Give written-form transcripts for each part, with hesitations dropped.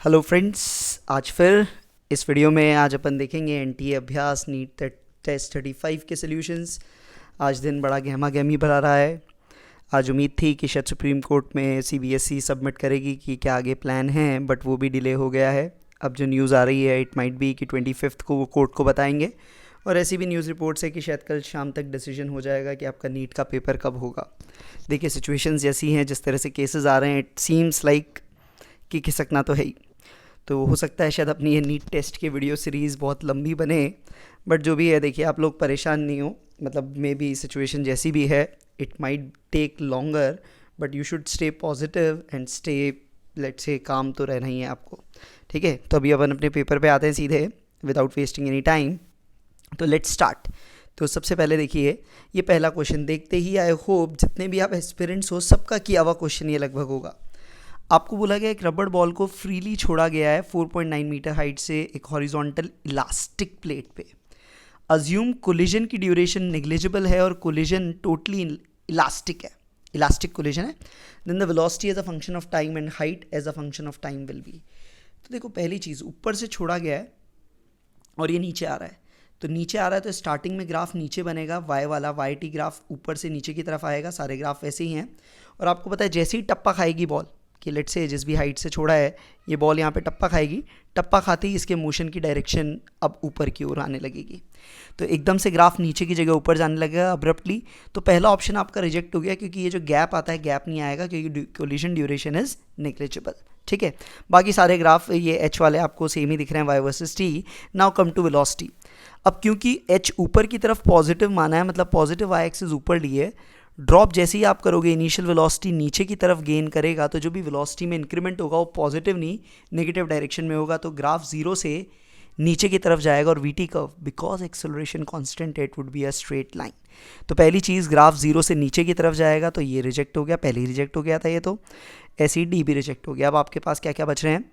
Hello friends, आज फिर इस वीडियो में आज अपन देखेंगे एनटीए अभ्यास नीट टेस्ट 35 के सॉल्यूशंस। आज दिन बड़ा गहमा गहमी भरा रहा है। आज उम्मीद थी कि शायद सुप्रीम कोर्ट में सीबीएसई सबमिट करेगी कि क्या आगे प्लान है, बट वो भी डिले हो गया है। अब जो न्यूज़ आ रही है इट माइट बी कि 25 को वो कोर्ट को बताएंगे, और ऐसी भी न्यूज़ रिपोर्ट्स है कि शायद कल शाम तक डिसीजन हो जाएगा कि आपका नीट का पेपर कब होगा। देखिए, सिचुएशंस ऐसी हैं, जिस तरह से केसेस आ रहे हैं इट सीम्स लाइक कि खिसकना तो है ही। तो हो सकता है शायद अपनी ये नीट टेस्ट की वीडियो सीरीज़ बहुत लंबी बने, बट जो भी है देखिए, आप लोग परेशान नहीं हो। मतलब मे बी सिचुएशन जैसी भी है it might take longer, but you should stay positive and stay let's say काम तो रहना ही है आपको। ठीक है, तो अभी अपन अपने पेपर पे आते हैं सीधे विदाउट वेस्टिंग एनी टाइम। तो लेट्स स्टार्ट। तो सबसे पहले देखिए, ये पहला क्वेश्चन देखते ही आई होप जितने भी आप एस्पिरेंट्स हो सबका किया हुआ क्वेश्चन ये लगभग होगा। आपको बोला गया एक रबड़ बॉल को फ्रीली छोड़ा गया है 4.9 मीटर हाइट से एक हॉरिजॉन्टल इलास्टिक प्लेट पे। अज्यूम कोलिजन की ड्यूरेशन नेग्लिजिबल है और कोलिजन टोटली इलास्टिक है, इलास्टिक कोलिजन है। Then the velocity as a function of time and height as a function of time will be. तो देखो, पहली चीज़ ऊपर से छोड़ा गया है और ये नीचे आ रहा है। तो नीचे आ रहा है तो स्टार्टिंग में ग्राफ नीचे बनेगा, वाई वाला वाई टी ग्राफ ऊपर से नीचे की तरफ आएगा। सारे ग्राफ वैसे ही हैं। और आपको पता है जैसे ही टप्पा खाएगी बॉल, कि लेट से जिस भी हाइट से छोड़ा है ये बॉल यहाँ पे टप्पा खाएगी, टप्पा खाते ही इसके मोशन की डायरेक्शन अब ऊपर की ओर आने लगेगी। तो एकदम से ग्राफ नीचे की जगह ऊपर जाने लगेगा अब्रप्टली। तो पहला ऑप्शन आपका रिजेक्ट हो गया, क्योंकि ये जो गैप आता है गैप नहीं आएगा, क्योंकि कोलिजन ड्यूरेशन इज नेग्लिजिबल। ठीक है, बाकी सारे ग्राफ ये एच वाले आपको सेम ही दिख रहे हैं, Y versus T. Now come to velocity. अब क्योंकि एच ऊपर की तरफ पॉजिटिव माना है, मतलब पॉजिटिव वाई एक्सिस ऊपर लिए, ड्रॉप जैसे ही आप करोगे इनिशियल वेलोसिटी नीचे की तरफ गेन करेगा, तो जो भी वेलोसिटी में इंक्रीमेंट होगा वो पॉजिटिव नहीं नेगेटिव डायरेक्शन में होगा। तो ग्राफ जीरो से नीचे की तरफ जाएगा और VT curve because acceleration constant it would be a straight line. तो पहली चीज़ ग्राफ जीरो से नीचे की तरफ जाएगा, तो ये रिजेक्ट हो गया, पहले ही रिजेक्ट हो गया था ये। तो ऐसे ही डी भी रिजेक्ट हो गया। अब आपके पास क्या क्या बच रहे हैं,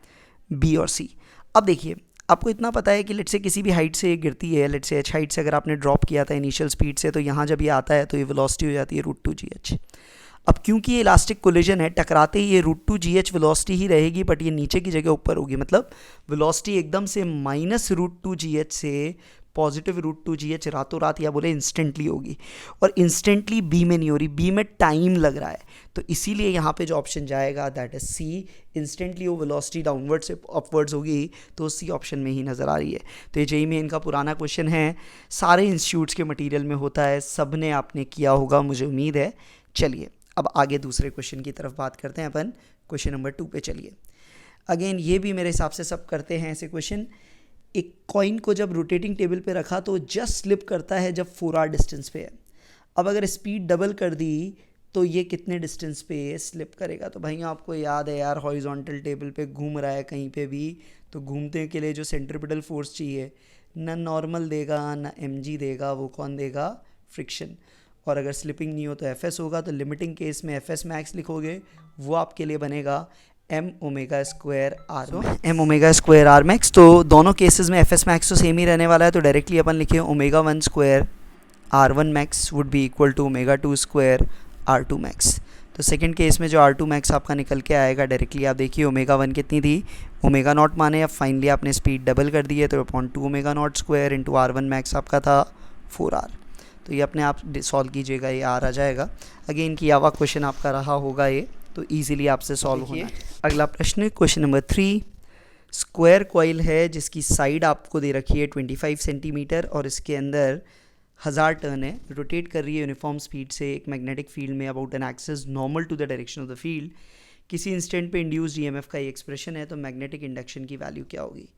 बी और सी। अब देखिए, आपको इतना पता है कि लेट से किसी भी हाइट से गिरती है, लेट से एच हाइट से अगर आपने ड्रॉप किया था इनिशियल स्पीड से, तो यहाँ जब ये आता है तो ये वेलोसिटी हो जाती है √2gh। अब क्योंकि ये इलास्टिक कोलिजन है, टकराते ही ये √2gh वेलोसिटी ही रहेगी, बट ये नीचे की जगह ऊपर होगी। मतलब वेलोसिटी एकदम से -√2gh से पॉजिटिव √2gh रातों रात या बोले इंस्टेंटली होगी। और इंस्टेंटली बी में नहीं हो रही, बी में टाइम लग रहा है। तो इसीलिए यहाँ पे जो ऑप्शन जाएगा दैट इज सी। इंस्टेंटली वो वेलोसिटी डाउनवर्ड से अपवर्ड्स होगी, तो सी ऑप्शन में ही नज़र आ रही है। तो ये जेईई में इनका पुराना क्वेश्चन है, सारे इंस्टीट्यूट्स के मटेरियल में होता है, सब ने आपने किया होगा मुझे उम्मीद है। चलिए अब आगे दूसरे क्वेश्चन की तरफ बात करते हैं अपन। क्वेश्चन नंबर 2 पे चलिए। अगेन ये भी मेरे हिसाब से सब करते हैं ऐसे क्वेश्चन। एक कॉइन को जब रोटेटिंग टेबल पे रखा तो जस्ट स्लिप करता है जब 4r डिस्टेंस पे है। अब अगर स्पीड डबल कर दी तो ये कितने डिस्टेंस पे स्लिप करेगा। तो भाई आपको याद है यार, हॉरिजॉन्टल टेबल पे घूम रहा है कहीं पे भी, तो घूमने के लिए जो सेंट्रिपिटल फोर्स चाहिए, ना नॉर्मल देगा ना mg देगा, वो कौन देगा, फ्रिक्शन। और अगर स्लिपिंग नहीं हो तो fs होगा। तो लिमिटिंग केस में fs मैक्स लिखोगे, वो आपके लिए बनेगा m omega square R m omega square R max. तो दोनों केसेस में fs मैक्स तो सेम ही रहने वाला है, तो डायरेक्टली अपन लिखे omega 1 square r1 max would be equal to omega 2 square r2 max. तो सेकंड केस में जो r2 मैक्स आपका निकल के आएगा, डायरेक्टली आप देखिए ओमेगा 1 कितनी थी, ओमेगा नॉट माने। अब फाइनली आपने स्पीड डबल कर दी है, तो upon 2 omega naught square into r1 max आपका था 4r। तो ये अपने आप सॉल्व कीजिएगा, ये r आ जाएगा। अगेन किया हुआ क्वेश्चन आपका रहा होगा ये, तो ईजिली आपसे सॉल्व होना है। अगला प्रश्न क्वेश्चन नंबर 3। स्क्वायर कॉइल है जिसकी साइड आपको दे रखी है 25 सेंटीमीटर और इसके अंदर 1000 टर्न है, रोटेट कर रही है यूनिफॉर्म स्पीड से एक मैग्नेटिक फील्ड में about an axis normal to the direction of the field. किसी इंस्टेंट पे इंड्यूस्ड ईएमएफ का ये एक्सप्रेशन है, तो मैग्नेटिक इंडक्शन की वैल्यू क्या होगी।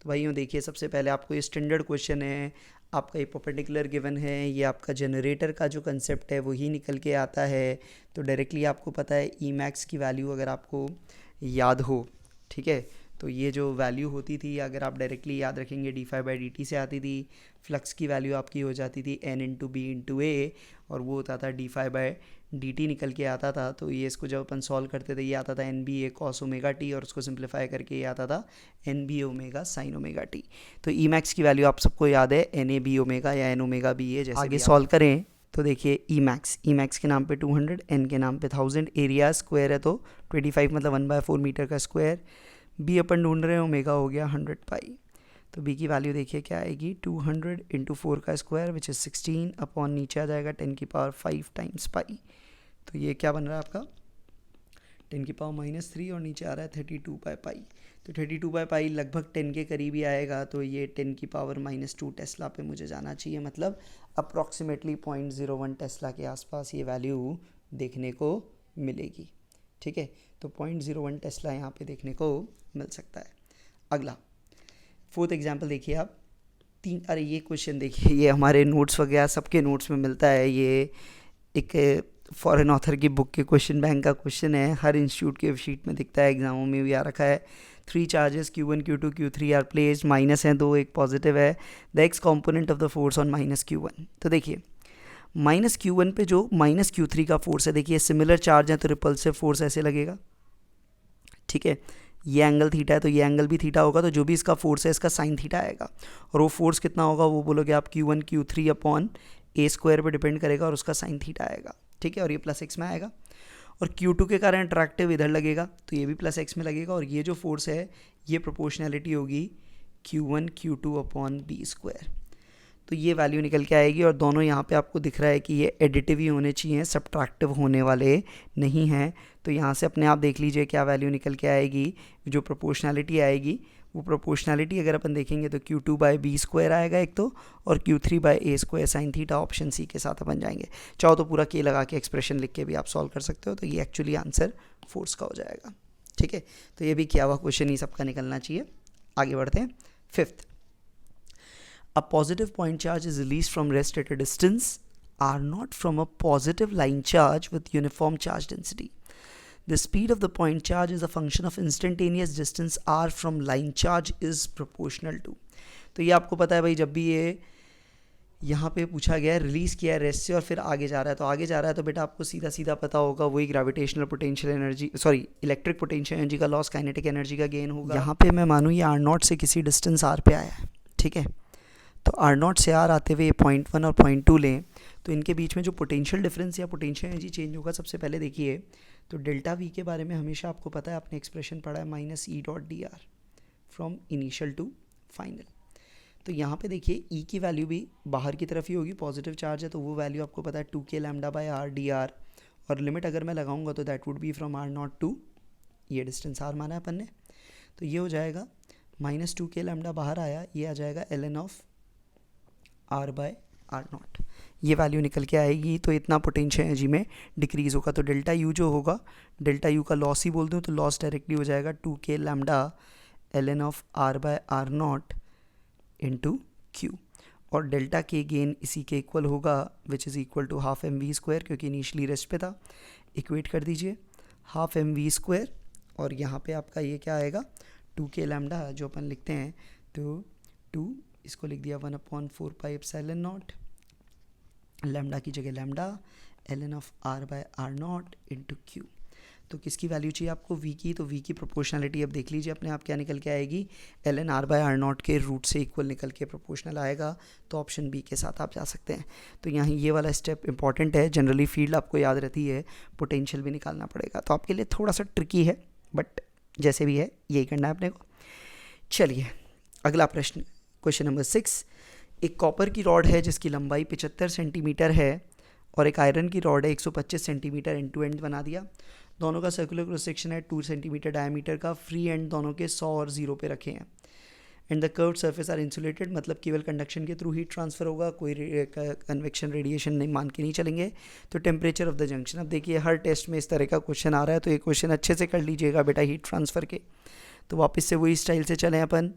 तो भाई यूँ देखिए, सबसे पहले आपको ये स्टैंडर्ड क्वेश्चन है, आपका ये परपेंडिकुलर गिवन है, ये आपका जनरेटर का जो कंसेप्ट है वही निकल के आता है। तो डायरेक्टली आपको पता है ई मैक्स की वैल्यू अगर आपको याद हो, ठीक है, तो ये जो वैल्यू होती थी अगर आप डायरेक्टली याद रखेंगे d∅dt से आती थी। फ्लक्स की वैल्यू आपकी हो जाती थी n इंटू बी इंटू ए, और वो होता था d∅dt निकल के आता था। तो ये इसको जब अपन सॉल्व करते थे ये आता था nba cos ओमेगा टी, और उसको सिंप्लीफाई करके ये आता था nb omega sine omega T. तो ई मैक्स की वैल्यू आप सबको याद है na b ओमेगा या n ओमेगा बी है। जैसे आगे सॉल्व करें तो देखिए ई मैक्स के नाम पे 200, n के नाम पे 1000, एरिया स्क्वायर है तो 25 मतलब 1/4 मीटर का स्क्वायर, बी अपन ढूंढ रहे हैं, ओमेगा हो गया 100 पाई। तो बी की वैल्यू देखिए क्या आएगी, 200 इंटू 4 का स्क्वायर विच इज़ 16 अपॉन नीचे आ जाएगा 10 की पावर 5 टाइम्स पाई। तो ये क्या बन रहा है आपका 10 की पावर -3 और नीचे आ रहा है 32 बाई पाई। तो 32 बाई पाई लगभग 10 के करीब ही आएगा, तो ये 10 की पावर -2 टेस्ला पे मुझे जाना चाहिए, मतलब अप्रॉक्सीमेटली 0.01 टेस्ला के आसपास ये वैल्यू देखने को मिलेगी। ठीक है, तो 0.01 टेस्ला यहाँ पे देखने को मिल सकता है। अगला 4th एग्जाम्पल देखिए आप। अरे ये क्वेश्चन देखिए, ये हमारे नोट्स वगैरह सबके नोट्स में मिलता है, ये एक फॉरेन ऑथर की बुक के क्वेश्चन बैंक का क्वेश्चन है, हर इंस्टीट्यूट के शीट में दिखता है, एग्जामों में भी आ रखा है। 3 charges Q1 Q2 Q3 are placed, minus हैं 2, एक पॉजिटिव है। The x component of the force on -Q1। तो देखिए -Q1 पे जो -Q3 का फोर्स है, देखिए सिमिलर चार्ज है तो रिपल्सिव फोर्स ऐसे लगेगा। ठीक है, ये एंगल थीटा है तो ये एंगल भी थीटा होगा, तो जो भी इसका फोर्स है इसका साइन थीटा आएगा। और वो फोर्स कितना होगा वो बोलोगे आप Q1 Q3 upon a square पर डिपेंड करेगा और उसका साइन थीटा आएगा। ठीक है, और ये +x में आएगा। और Q2 के कारण अट्रैक्टिव इधर लगेगा तो ये भी +x में लगेगा, और ये जो फोर्स है ये प्रोपोर्शनैलिटी होगी Q1 Q2 upon b square. तो ये वैल्यू निकल के आएगी, और दोनों यहाँ पे आपको दिख रहा है कि ये एडिटिव ही होने चाहिए, सब्ट्रैक्टिव होने वाले नहीं हैं। तो यहाँ से अपने आप देख लीजिए क्या वैल्यू निकल के आएगी। जो प्रोपोर्शनैलिटी आएगी वो प्रोपोर्शनैलिटी अगर अपन देखेंगे तो Q2 बाई बी स्क्वायर आएगा एक तो, और Q3 by a square sine theta, option C के साथ अपन जाएंगे। चाहो तो पूरा के लगा के एक्सप्रेशन लिख के भी आप सॉल्व कर सकते हो, तो ये एक्चुअली आंसर फोर्स का हो जाएगा। ठीक है, तो ये भी किया हुआ क्वेश्चन ही सबका निकलना चाहिए। आगे बढ़ते हैं। 5th, a positive point charge is released from rest at a distance r0 from a positive line charge with uniform charge density. The speed of the point charge is a function of instantaneous distance r from line charge is proportional to। तो ये आपको पता है भाई, जब भी ये यहाँ पे पूछा गया है, रिलीज़ किया है रेस्ट से और फिर आगे जा रहा है, तो आगे जा रहा है तो बेटा आपको सीधा सीधा पता होगा वही gravitational potential energy, sorry electric potential energy का लॉस, काइनेटिक एनर्जी का गेन होगा। यहाँ पे मैं मानूँ ये r0 से किसी डिस्टेंस r पे आया है। ठीक है, तो r0 से r आते हुए 0.1 और 0.2 लें तो इनके बीच में जो पोटेंशियल डिफरेंस या पोटेंशियल एनर्जी चेंज होगा, सबसे पहले देखिए तो डेल्टा वी के बारे में हमेशा आपको पता है, आपने एक्सप्रेशन पढ़ा है -E.dr from initial to final. तो यहाँ पे देखिए E की वैल्यू भी बाहर की तरफ ही होगी, पॉजिटिव चार्ज है तो वो वैल्यू आपको पता है 2k lambda by r dr, और लिमिट अगर मैं लगाऊंगा तो that would be from r0 to, ये डिस्टेंस r माना है अपन ने, तो ये हो जाएगा -2k लैम्डा बाहर आया, ये आ जाएगा ln of r by r0, ये वैल्यू निकल के आएगी। तो इतना पोटेंशियल एनर्जी में डिक्रीज़ होगा, तो डेल्टा यू जो होगा, डेल्टा यू का लॉस ही बोल दूँ तो लॉस डायरेक्टली हो जाएगा 2k lambda ln of r by r0 into Q, और डेल्टा के गेन इसी के इक्वल होगा which is equal to half mv square, क्योंकि इनिशियली रेस्ट पे था। इक्वेट कर दीजिए हाफ mv स्क्वायर, और यहाँ पे आपका ये क्या आएगा 2k लैम्डा जो अपन लिखते हैं, तो 2 इसको लिख दिया 1/4 पाई एप्सिलॉन नॉट, लैम्डा की जगह lambda ln of r by r0 into Q. तो किसकी वैल्यू चाहिए आपको, v की, तो v की प्रोपोर्शनलिटी अब देख लीजिए अपने आप क्या निकल के आएगी, ln r बाय r0 के रूट से इक्वल निकल के प्रोपोर्शनल आएगा, तो ऑप्शन बी के साथ आप जा सकते हैं। तो यहाँ ये वाला स्टेप इंपॉर्टेंट है, जनरली फील्ड आपको याद रहती है, पोटेंशियल भी निकालना पड़ेगा, तो आपके लिए थोड़ा सा ट्रिकी है, बट जैसे भी है यही करना है अपने को। चलिए अगला प्रश्न, क्वेश्चन नंबर 6। एक कॉपर की रॉड है जिसकी लंबाई 75 सेंटीमीटर है और एक आयरन की रॉड है 125 सेंटीमीटर, एंड टू एंड बना दिया। दोनों का सर्कुलर क्रॉस सेक्शन है 2 सेंटीमीटर डायमीटर का, फ्री एंड दोनों के 100 और 0 पे रखे हैं, and the curved surface are insulated, मतलब केवल कंडक्शन के थ्रू हीट ट्रांसफर होगा, कोई कन्वेक्शन रेडिएशन नहीं मान के नहीं चलेंगे। तो टेम्परेचर ऑफ द जंक्शन, अब देखिए हर टेस्ट में इस तरह का क्वेश्चन आ रहा है, तो ये क्वेश्चन अच्छे से कर लीजिएगा बेटा हीट ट्रांसफ़र के। तो वापस से वही स्टाइल से चलें अपन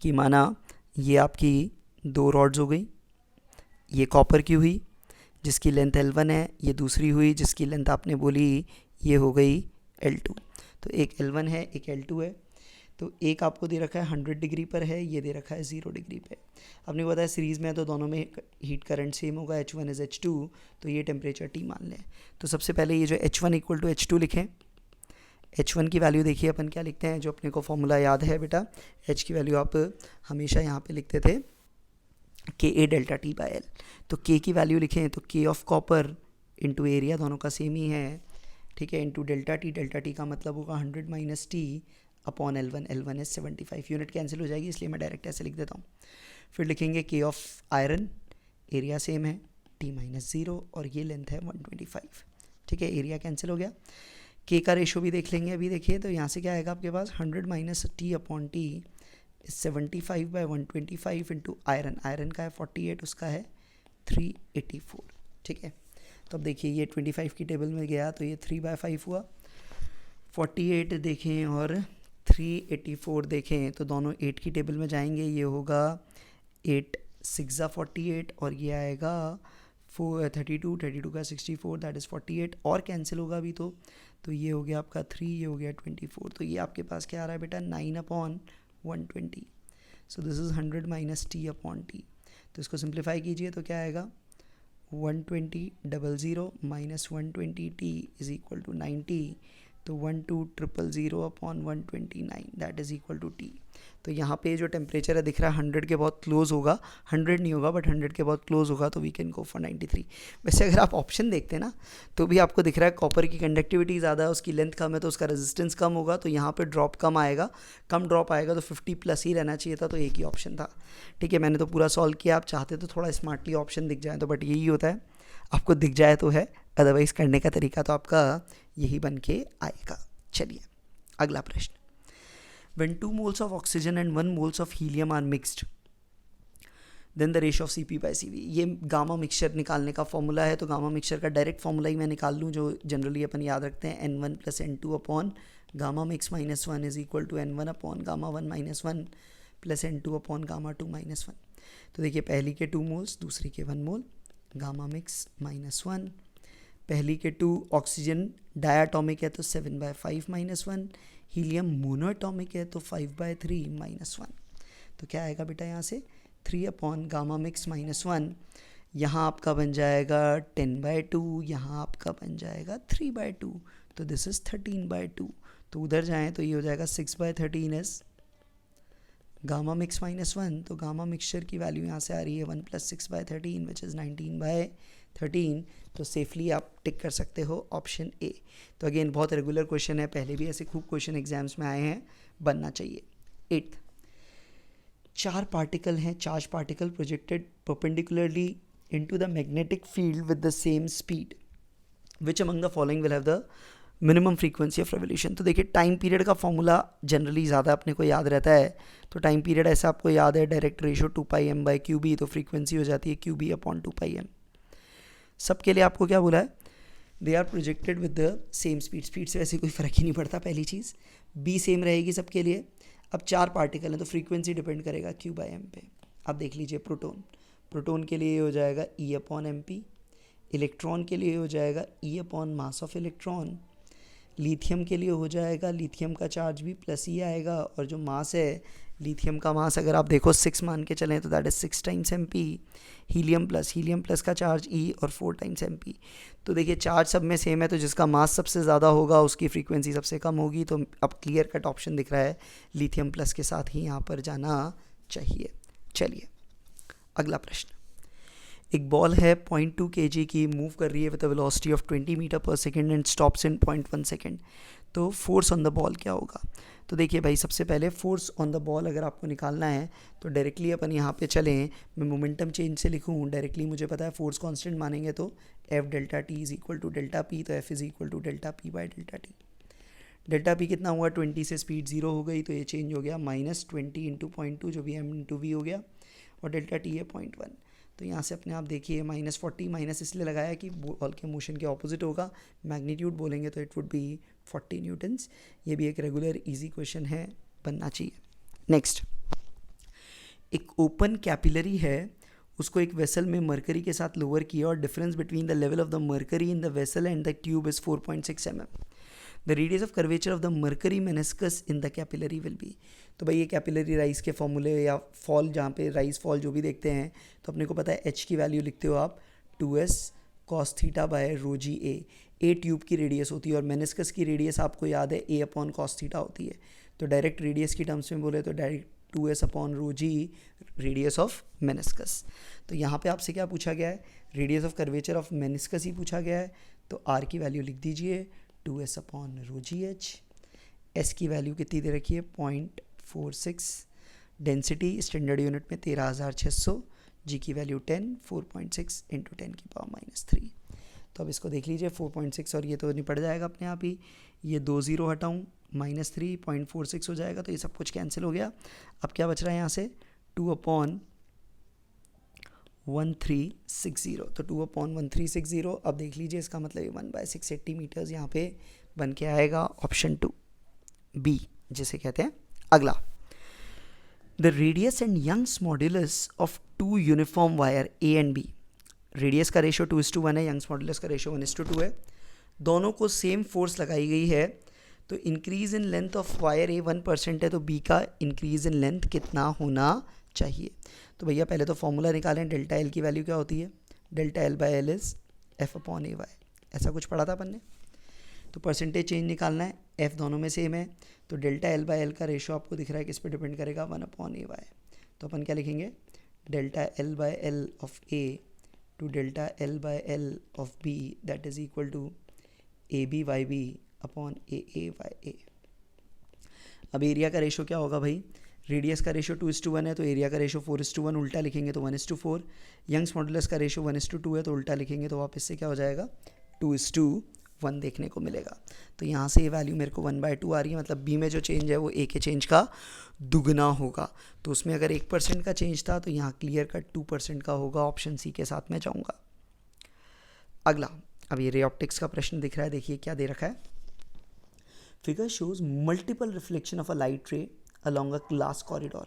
कि माना ये आपकी 2 रॉड्स हो गई, ये कॉपर की हुई जिसकी लेंथ L1 है, ये दूसरी हुई जिसकी लेंथ आपने बोली ये हो गई L2। तो एक L1 है एक L2 है, तो एक आपको दे रखा है 100 डिग्री पर है, ये दे रखा है 0 डिग्री पे। आपने बताया सीरीज़ में है तो दोनों में हीट करंट सेम होगा, H1 इज़ H2, तो ये टेम्परेचर T मान लें। तो सबसे पहले ये जो H1 इक्वल टू H2 लिखें। H1 की वैल्यू देखिए अपन क्या लिखते हैं, जो अपने को फॉर्मूला याद है बेटा, H की वैल्यू आप हमेशा यहाँ पे लिखते थे KA delta T by L। तो K की वैल्यू लिखें तो K of copper into area, दोनों का सेम ही है, ठीक है, इंटू डेल्टा टी का मतलब होगा 100 - T upon L1, L1 is 75, unit cancel हो जाएगी इसलिए मैं डायरेक्ट ऐसे लिख देता हूँ। फिर लिखेंगे K of iron, area same है T-0 और ये लेंथ है 125, ठीक है, एरिया कैंसिल हो गया। K का रेशो भी देख लेंगे अभी, देखिए तो यहाँ से क्या आएगा आपके पास 100 minus T upon T is 75 by 125 into iron, iron का है 48, उसका है 384, ठीक है। तो अब देखिए ये 25 की टेबल में गया तो ये 3/5 हुआ, 48 देखें और 384 देखें तो दोनों 8 की टेबल में जाएंगे, ये होगा 8 6 48 और ये आएगा 32, 32 का 64 दैट इज़ 48 और कैंसिल होगा अभी तो ये हो गया आपका 3, ये हो गया 24, तो ये आपके पास क्या आ रहा है बेटा 9/120। So this is 100 minus T upon T, तो इसको सिंप्लीफाई कीजिए तो क्या आएगा 120 minus 120T is equal to 90, तो 12000 upon 129 that is equal to T। तो यहाँ पे जो टेम्परेचर है दिख रहा है 100 के बहुत क्लोज होगा, 100 नहीं होगा बट 100 के बहुत क्लोज होगा, तो वी कैन गो फॉर 93। वैसे अगर आप ऑप्शन देखते हैं ना तो भी आपको दिख रहा है कॉपर की कंडक्टिविटी ज़्यादा है, उसकी लेंथ कम है तो उसका रेजिस्टेंस कम होगा, तो यहाँ पे ड्रॉप कम आएगा, कम ड्रॉप आएगा तो 50 प्लस ही रहना चाहिए था, तो एक ही ऑप्शन था, ठीक है। मैंने तो पूरा सॉल्व किया, आप चाहते तो थोड़ा स्मार्टली ऑप्शन दिख जाए तो, बट यही होता है आपको दिख जाए तो है, अदरवाइज़ करने का तरीका तो आपका यही बन के आएगा। चलिए अगला प्रश्न, when 2 moles of oxygen and 1 moles of helium are mixed then the ratio of Cp by Cv, ये गामा मिक्सचर निकालने का फॉर्मूला है, तो गामा मिक्सचर का डायरेक्ट फॉर्मूला ही मैं निकाल लूँ जो जनरली अपन याद रखते हैं, N1 plus N2 upon gamma mix minus 1 is equal to N1 upon gamma 1 minus 1 plus N2 upon gamma 2 minus 1। तो देखिए पहली के 2 मोल्स, दूसरी के 1 मोल, गामा मिक्स माइनस 1, पहली के 2 ऑक्सीजन डायाटॉमिक है तो 7/5 माइनस 1, हीलियम मोनोएटॉमिक है तो 5/3 माइनस 1। तो क्या आएगा बेटा यहाँ से 3 अपॉन गामा मिक्स माइनस 1, यहाँ आपका बन जाएगा 10/2, यहाँ आपका बन जाएगा 3/2, तो दिस इज़ 13/2। तो उधर जाएँ तो ये हो जाएगा 6/13 इज गामा मिक्स माइनस 1, तो गामा मिक्सचर की वैल्यू यहाँ से आ रही है 1 + 6/13 विच इज़ 19/13, तो सेफली आप टिक कर सकते हो ऑप्शन ए। तो अगेन बहुत रेगुलर क्वेश्चन है, पहले भी ऐसे खूब क्वेश्चन एग्जाम्स में आए हैं, बनना चाहिए। 8th, 4 पार्टिकल हैं, charge particle projected perpendicularly into the magnetic field with the same speed, which among the following will have the minimum frequency of revolution. तो देखिए टाइम पीरियड का फॉर्मूला जनरली ज़्यादा अपने को याद रहता है, तो टाइम पीरियड ऐसा आपको याद है, डायरेक्ट रेशो 2πm/qb, तो फ्रीक्वेंसी हो जाती है qb अपॉन 2πm। सबके लिए आपको क्या बोला है, they are projected with the same speed, speed से वैसे कोई फ़र्क ही नहीं पड़ता, पहली चीज़ b सेम रहेगी सबके लिए। अब 4 पार्टिकल हैं तो फ्रीक्वेंसी डिपेंड करेगा q/m पे। अब देख लीजिए प्रोटोन के लिए हो जाएगा E/mp, इलेक्ट्रॉन के लिए हो जाएगा E upon mass of electron, lithium के लिए हो जाएगा, लिथियम का चार्ज भी प्लस ही आएगा, और जो मास है लिथियम का मास अगर आप देखो 6 मान के चलें तो that is 6 times mp, helium plus का चार्ज E और 4 टाइम्स mp। तो देखिए चार्ज सब में सेम है, तो जिसका मास सबसे ज़्यादा होगा उसकी फ्रीक्वेंसी सबसे कम होगी, तो अब क्लियर कट ऑप्शन दिख रहा है लिथियम प्लस के साथ ही यहाँ पर जाना चाहिए। चलिए अगला प्रश्न, एक बॉल है 0.2 kg की, मूव कर रही है with a velocity of 20 metre per second and stops in 0.1 second, तो फोर्स ऑन द बॉल क्या होगा। तो देखिए भाई सबसे पहले फोर्स ऑन द बॉल अगर आपको निकालना है तो डायरेक्टली अपन यहाँ पे चलें, मैं मोमेंटम चेंज से लिखूँ, डायरेक्टली मुझे पता है फोर्स कांस्टेंट मानेंगे तो F delta T is equal to delta P, तो F is equal to delta P by delta T. Delta P कितना हुआ, 20 से स्पीड 0 हो गई तो ये चेंज हो गया -20 इंटू 0.2 जो भी m इंटू वी हो गया, और डेल्टा टी है 0.1। तो यहाँ से अपने आप देखिए -40, माइनस इसलिए लगाया कि बॉल के मोशन के ऑपोजिट होगा, मैग्नीट्यूड बोलेंगे तो इट वुड बी 40 न्यूटन्स। ये भी एक रेगुलर इजी क्वेश्चन है, बनना चाहिए। नेक्स्ट, एक ओपन कैपिलरी है, उसको एक वेसल में मरकरी के साथ लोअर किया और difference between the level of the mercury in the vessel and the tube is 4.6 mm। The radius of curvature of the mercury meniscus in the capillary will be. तो भाई ये capillary rise के फॉर्मूले या fall, जहाँ पे rise fall जो भी देखते हैं तो अपने को पता है h की वैल्यू लिखते हो आप 2s cos theta by rho g a tube की रेडियस होती है, और मेनिस्कस की रेडियस आपको याद है a अपॉन cos थीटा होती है, तो डायरेक्ट रेडियस की टर्म्स में बोले तो direct 2s upon rho g radius of meniscus. तो यहाँ पे आपसे क्या पूछा गया है, radius of curvature of meniscus ही पूछा गया है, तो r की वैल्यू लिख दीजिए 2s अपॉन रो जी एच। एस की वैल्यू कितनी दे रखी है 0.46, डेंसिटी स्टैंडर्ड यूनिट में 13,600, जी की वैल्यू 10, 4.6 इंटू 10⁻³ तो अब इसको देख लीजिए 4.6 और ये तो निपट जाएगा अपने आप ही, ये 2 0 हटाऊँ -3 0.46 हो जाएगा, तो ये सब कुछ कैंसिल हो गया। अब क्या बच रहा है यहाँ से 2/1360, तो 2/1360। अब देख लीजिए इसका मतलब 1/680 मीटर्स यहाँ पे बन के आएगा ऑप्शन 2 बी, जिसे कहते हैं अगला। The radius and Young's modulus of two uniform wire A and B, radius का रेशो 2:1 है, यंग्स मॉड्यूलस का रेशो 1:2 है, दोनों को सेम फोर्स लगाई गई है, तो increase in length of wire a 1% है, तो बी का इंक्रीज इन लेंथ कितना होना चाहिए। तो भैया पहले तो फॉर्मूला निकालें, डेल्टा एल की वैल्यू क्या होती है, delta L by L is F/AY, ऐसा कुछ पढ़ा था अपन ने। तो परसेंटेज चेंज निकालना है, एफ दोनों में सेम है, तो डेल्टा एल बाय एल का रेशो आपको दिख रहा है किस पे डिपेंड करेगा 1/AY। तो अपन क्या लिखेंगे, delta L by L of A to delta L by L of B that is equal to AB/B upon AA/A। अब एरिया का रेशो क्या होगा भाई, रेडियस का रेशो 2:1 है, तो एरिया का रेशो 4:1, उल्टा लिखेंगे तो 1:4। यंग्स मॉडुलस का रेशो 1:2 है, तो उल्टा लिखेंगे तो वापस से क्या हो जाएगा 2:1 देखने को मिलेगा। तो यहाँ से ये वैल्यू मेरे को 1/2 आ रही है, मतलब बी में जो चेंज है वो ए के चेंज का दुगना होगा। तो उसमें अगर 1% का चेंज था तो यहाँ क्लियर कट 2% का होगा, ऑप्शन सी के साथ में जाऊँगा। अगला, अब ये रे ऑप्टिक्स का प्रश्न दिख रहा है, देखिए क्या दे रखा है। Figure shows multiple reflection of a light रे along a glass corridor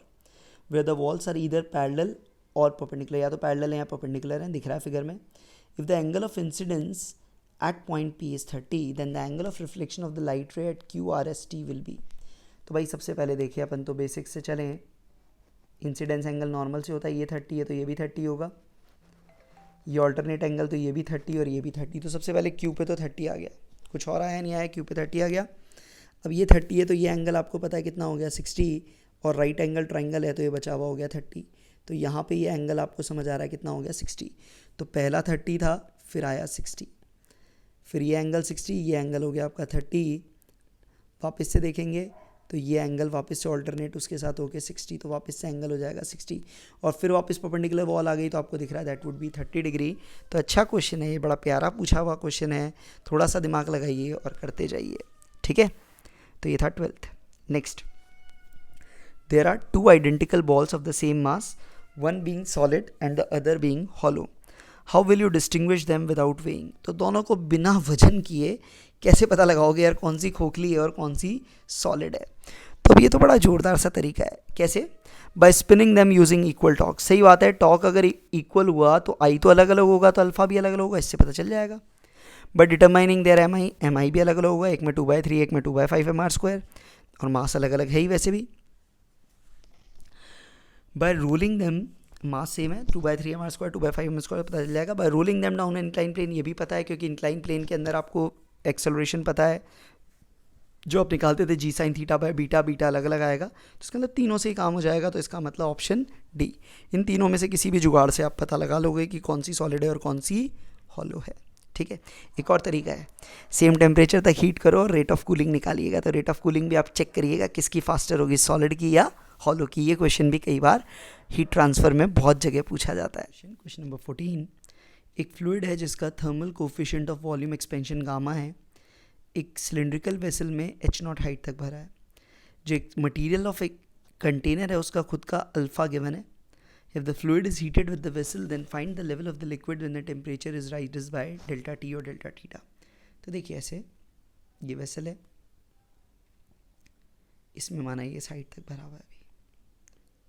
where the walls are either parallel or perpendicular, या तो parallel है या perpendicular है, दिख रहा है फिगर में। If the angle of incidence at point P is 30 then the angle of reflection of the light ray at QRST will be। तो भाई सबसे पहले देखिए अपन तो बेसिक से चलें, इंसिडेंस एंगल नॉर्मल से होता है, ये 30 है तो ये भी 30 होगा, ये ऑल्टरनेट एंगल तो ये भी 30 और ये भी 30। तो सबसे पहले Q पे तो 30 आ गया, कुछ और आया नहीं आया, Q पे 30 आ गया। अब ये 30 है तो ये एंगल आपको पता है कितना हो गया 60, और राइट एंगल ट्राइंगल है तो ये बचा हुआ हो गया 30। तो यहाँ पे ये एंगल आपको समझ आ रहा है कितना हो गया 60। तो पहला 30 था, फिर आया 60, फिर ये एंगल 60, ये एंगल हो गया आपका 30। वापस से देखेंगे तो ये एंगल वापस से ऑल्टरनेट उसके साथ हो गया 60, तो वापस से एंगल हो जाएगा 60, और फिर वापस परपेंडिकुलर वॉल आ गई तो आपको दिख रहा है दैट वुड बी 30 डिग्री। तो अच्छा क्वेश्चन है ये, बड़ा प्यारा पूछा हुआ क्वेश्चन है, थोड़ा सा दिमाग लगाइए और करते जाइए, ठीक है। तो ये था 12th। Next, there are 2 identical balls of the same mass, one being solid and the other being hollow, how will you distinguish them without weighing. तो दोनों को बिना वजन किए कैसे पता लगाओगे यार कौन सी खोखली है और कौन सी सॉलिड है। तो अब ये तो बड़ा जोरदार सा तरीका है, कैसे, by spinning them using equal torque. सही बात है, टॉर्क अगर इक्वल हुआ तो आई तो अलग अलग होगा, तो अल्फा भी अलग अलग होगा, इससे पता चल जाएगा। बट डिटरमाइनिंग देयर एम आई भी अलग अलग होगा, एक में 2/3 एक में 2/5 mr², और मास अलग अलग है ही वैसे भी। By rolling them, mass same है 2/3 mr², 2/5 mr² पता चल जाएगा। By rolling them down incline plane, ये भी पता है क्योंकि इंक्लाइन प्लेन के अंदर आपको एक्सेलरेशन पता है, जो आप निकालते थे g sine theta by beta, beta अलग अलग आएगा, तो इसके अंदर तीनों से ही काम हो जाएगा। तो इसका मतलब ऑप्शन डी, इन तीनों में से किसी भी जुगाड़ से आप पता लगा लोगे कि कौन सी सॉलिड है और कौन सी हॉलो है, ठीक है। एक और तरीका है, सेम टेम्परेचर तक हीट करो और रेट ऑफ कूलिंग निकालिएगा। तो रेट ऑफ कूलिंग भी आप चेक करिएगा किसकी फास्टर होगी, सॉलिड की या हॉलो की। ये क्वेश्चन भी कई बार हीट ट्रांसफ़र में बहुत जगह पूछा जाता है। क्वेश्चन नंबर 14, एक फ्लूइड है जिसका thermal coefficient of volume expansion gamma है, एक सिलेंड्रिकल वेसल में H0 हाइट तक भरा है। जो एक मटीरियल ऑफ एक कंटेनर है उसका खुद का अल्फ़ा गिवन है। If the fluid is heated with the vessel, then find the level of the liquid when the temperature is rises by delta T और delta theta। तो देखिए ऐसे, ये वेसल है, इसमें माना ये साइड तक भरा हुआ है अभी,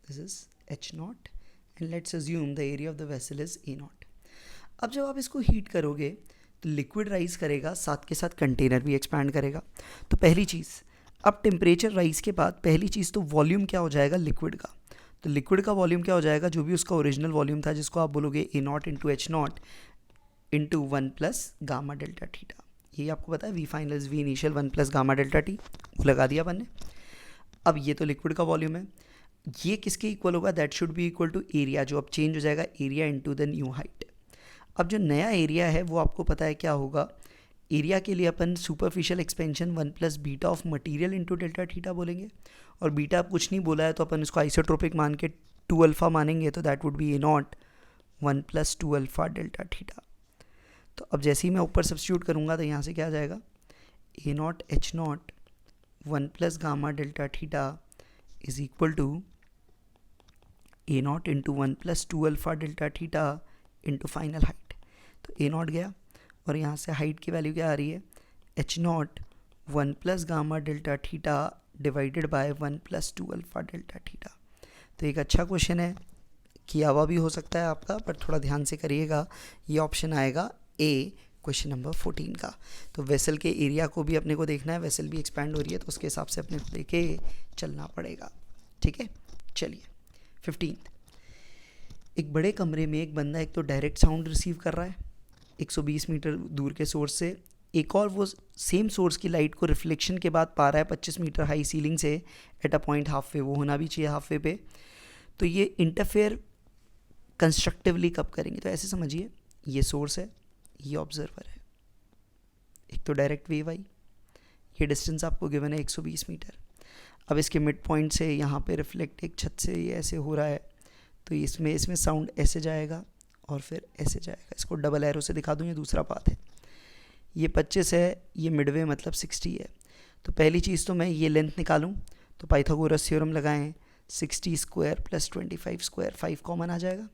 this is H0 and let's assume the area of the vessel is A0। अब जब आप इसको हीट करोगे तो लिक्विड राइज करेगा, साथ के साथ कंटेनर भी एक्सपैंड करेगा। तो पहली चीज़, अब टेम्परेचर राइज के बाद पहली चीज़ तो वॉल्यूम क्या हो जाएगा लिक्विड का। तो लिक्विड का वॉल्यूम क्या हो जाएगा, जो भी उसका ओरिजिनल वॉल्यूम था जिसको आप बोलोगे A0 into H0 into 1 plus gamma delta theta. ये आपको पता है V final is V initial 1 plus gamma delta T, वो लगा दिया अपन ने। अब ये तो लिक्विड का वॉल्यूम है, ये किसके इक्वल होगा, that should be equal to area, जो अब चेंज हो जाएगा area into the new height. अब जो नया एरिया है वो आपको पता है क्या होगा, एरिया के लिए अपन superficial expansion 1 plus beta of material into delta theta बोलेंगे, और बीटा कुछ नहीं बोला है तो अपन इसको आइसोट्रोपिक मान के 2 अल्फा मानेंगे, तो that would B A not 1 plus 2 alpha delta theta. तो अब जैसे ही मैं ऊपर सब्स्टिट्यूट करूँगा तो यहाँ से क्या आ जाएगा, A naught H naught 1 plus gamma delta theta is equal to A naught into 1 plus 2 alpha delta theta into final height. तो ए नॉट गया और यहाँ से हाइट की वैल्यू क्या आ रही है, H naught 1 plus gamma delta theta divided by 1 plus 2 alpha delta theta. तो एक अच्छा क्वेश्चन है, किया हुआ भी हो सकता है आपका, पर थोड़ा ध्यान से करिएगा। ये ऑप्शन आएगा ए, क्वेश्चन नंबर 14 का। तो वेसल के एरिया को भी अपने को देखना है, वेसल भी एक्सपैंड हो रही है तो उसके हिसाब से अपने को लेके चलना पड़ेगा। ठीक है, चलिए 15। एक बड़े कमरे में एक बंदा एक तो डायरेक्ट साउंड रिसीव कर रहा है 120 मीटर दूर के सोर्स से, एक और वो सेम सोर्स की लाइट को रिफ्लेक्शन के बाद पा रहा है 25 मीटर हाई सीलिंग से at a point half way, वो होना भी चाहिए हाफ वे पे। तो ये इंटरफेयर कंस्ट्रक्टिवली कब करेंगे, तो ऐसे समझिए ये सोर्स है, ये ऑब्जर्वर है, एक तो डायरेक्ट वेव आई, ये डिस्टेंस आपको गिवन है 120 मीटर। अब इसके मिड पॉइंट से यहाँ पे रिफ्लेक्ट एक छत से ये ऐसे हो रहा है, तो इसमें साउंड ऐसे जाएगा और फिर ऐसे जाएगा। इसको डबल एरो से दिखा दूँ, ये दूसरा पाथ है, ये 25 है, ये मिडवे मतलब 60 है। तो पहली चीज़ तो मैं ये लेंथ निकालूँ तो पाइथागोरस थ्योरम लगाएं, 60 स्क्वायर प्लस 25 स्क्वायर, 5 कॉमन आ जाएगा,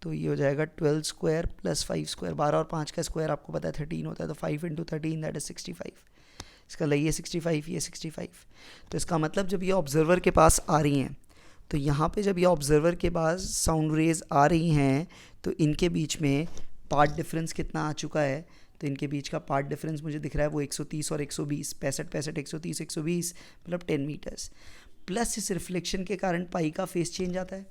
तो ये हो जाएगा 12 स्क्वायर प्लस 5 स्क्वायर, 12 और 5 का स्क्वायर आपको पता है 13 होता है, तो 5 इंटू 13 दैट इज 65। इसका ये 65, ये 65। तो इसका मतलब जब ये ऑब्जर्वर के पास आ रही हैं, तो यहाँ पे जब ये ऑब्जर्वर के पास साउंड रेज आ रही हैं तो इनके बीच में पार्ट डिफरेंस कितना आ चुका है, तो इनके बीच का पार्ट डिफरेंस मुझे दिख रहा है वो 130 और 120, 65 130 120 मतलब 10 मीटर्स। प्लस इस रिफ्लेक्शन के कारण पाई का फेस चेंज आता है।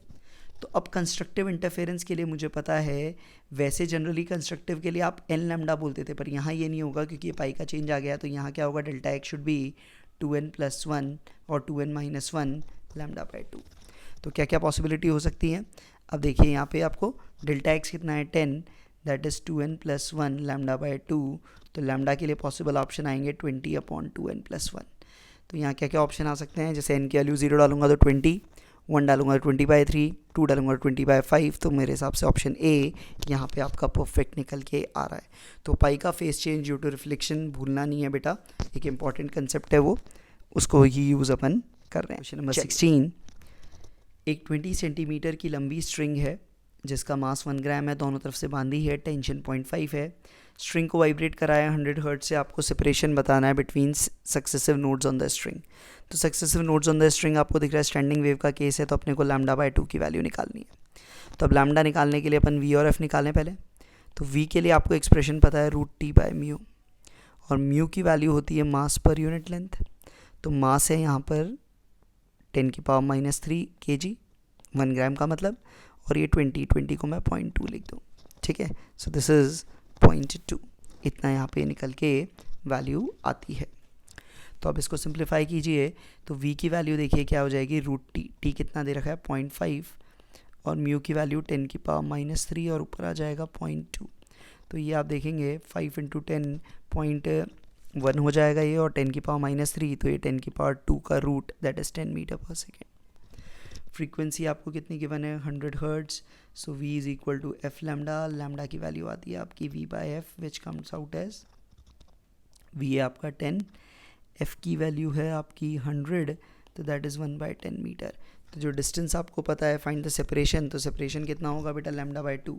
तो अब कंस्ट्रक्टिव इंटरफेरेंस के लिए मुझे पता है, वैसे जनरली कंस्ट्रक्टिव के लिए आप एन लैम्डा बोलते थे, पर यहाँ ये नहीं होगा क्योंकि ये पाई का चेंज आ गया। तो यहाँ क्या होगा, delta x should be 2n + 1 और 2n - 1 लैम्डा बाय 2। तो क्या क्या पॉसिबिलिटी हो सकती हैं, अब देखिए यहाँ पे आपको डेल्टा एक्स कितना है 10, that is 2n + 1 lambda by 2। तो लैम्डा के लिए पॉसिबल ऑप्शन आएंगे 20/2n + 1। तो यहाँ क्या क्या ऑप्शन आ सकते हैं, जैसे n की वैल्यू 0 डालूंगा तो 20, 1 डालूंगा तो 20/3, 2 डालूंगा तो 20/5। तो मेरे हिसाब से ऑप्शन ए यहाँ पे आपका परफेक्ट निकल के आ रहा है। तो पाई का phase change due to reflection भूलना नहीं है बेटा, एक इंपॉर्टेंट कंसेप्ट है वो, उसको ही यूज़ अपन कर रहे हैं। क्वेश्चन नंबर 16, एक 20 सेंटीमीटर की लंबी स्ट्रिंग है जिसका मास 1 ग्राम है, दोनों तरफ से बांधी है, टेंशन 0.5 है। स्ट्रिंग को वाइब्रेट कराया 100 हर्ट्ज से, आपको सेपरेशन बताना है between successive nodes on the string. तो successive nodes on the string आपको दिख रहा है स्टैंडिंग वेव का केस है, तो अपने को लैम्डा बाय 2 की वैल्यू निकालनी है। तो अब लैम्डा निकालने के लिए अपन वी और एफ निकालें पहले। तो वी के लिए आपको एक्सप्रेशन पता है √T/μ, और म्यू की वैल्यू होती है मास पर यूनिट लेंथ। तो मास है यहाँ पर 10⁻³ kg, 1 ग्राम का मतलब, और ये 20 को मैं 0.2 लिख दूँ, ठीक है। सो दिस इज़ 0.2, इतना यहाँ पे निकल के वैल्यू आती है। तो अब इसको सिंप्लीफाई कीजिए, तो v की वैल्यू देखिए क्या हो जाएगी, √T, T कितना दे रखा है 0.5, और म्यू की वैल्यू 10⁻³ और ऊपर आ जाएगा 0.2। तो ये आप देखेंगे 5 × 10 0.1 हो जाएगा ये, और 10⁻³ तो ये 10⁻2 का root, that is 10 metre per second. Frequency आपको कितनी गिवन है 100 hertz, so v is equal to F lambda. Lambda की वैल्यू आती है आपकी v/f which comes out as, v है आपका 10, f की वैल्यू है आपकी 100, तो दैट इज़ 1/10 मीटर। तो जो डिस्टेंस आपको पता है, फाइंड द सेपरेशन, तो सेपरेशन कितना होगा बेटा lambda by 2।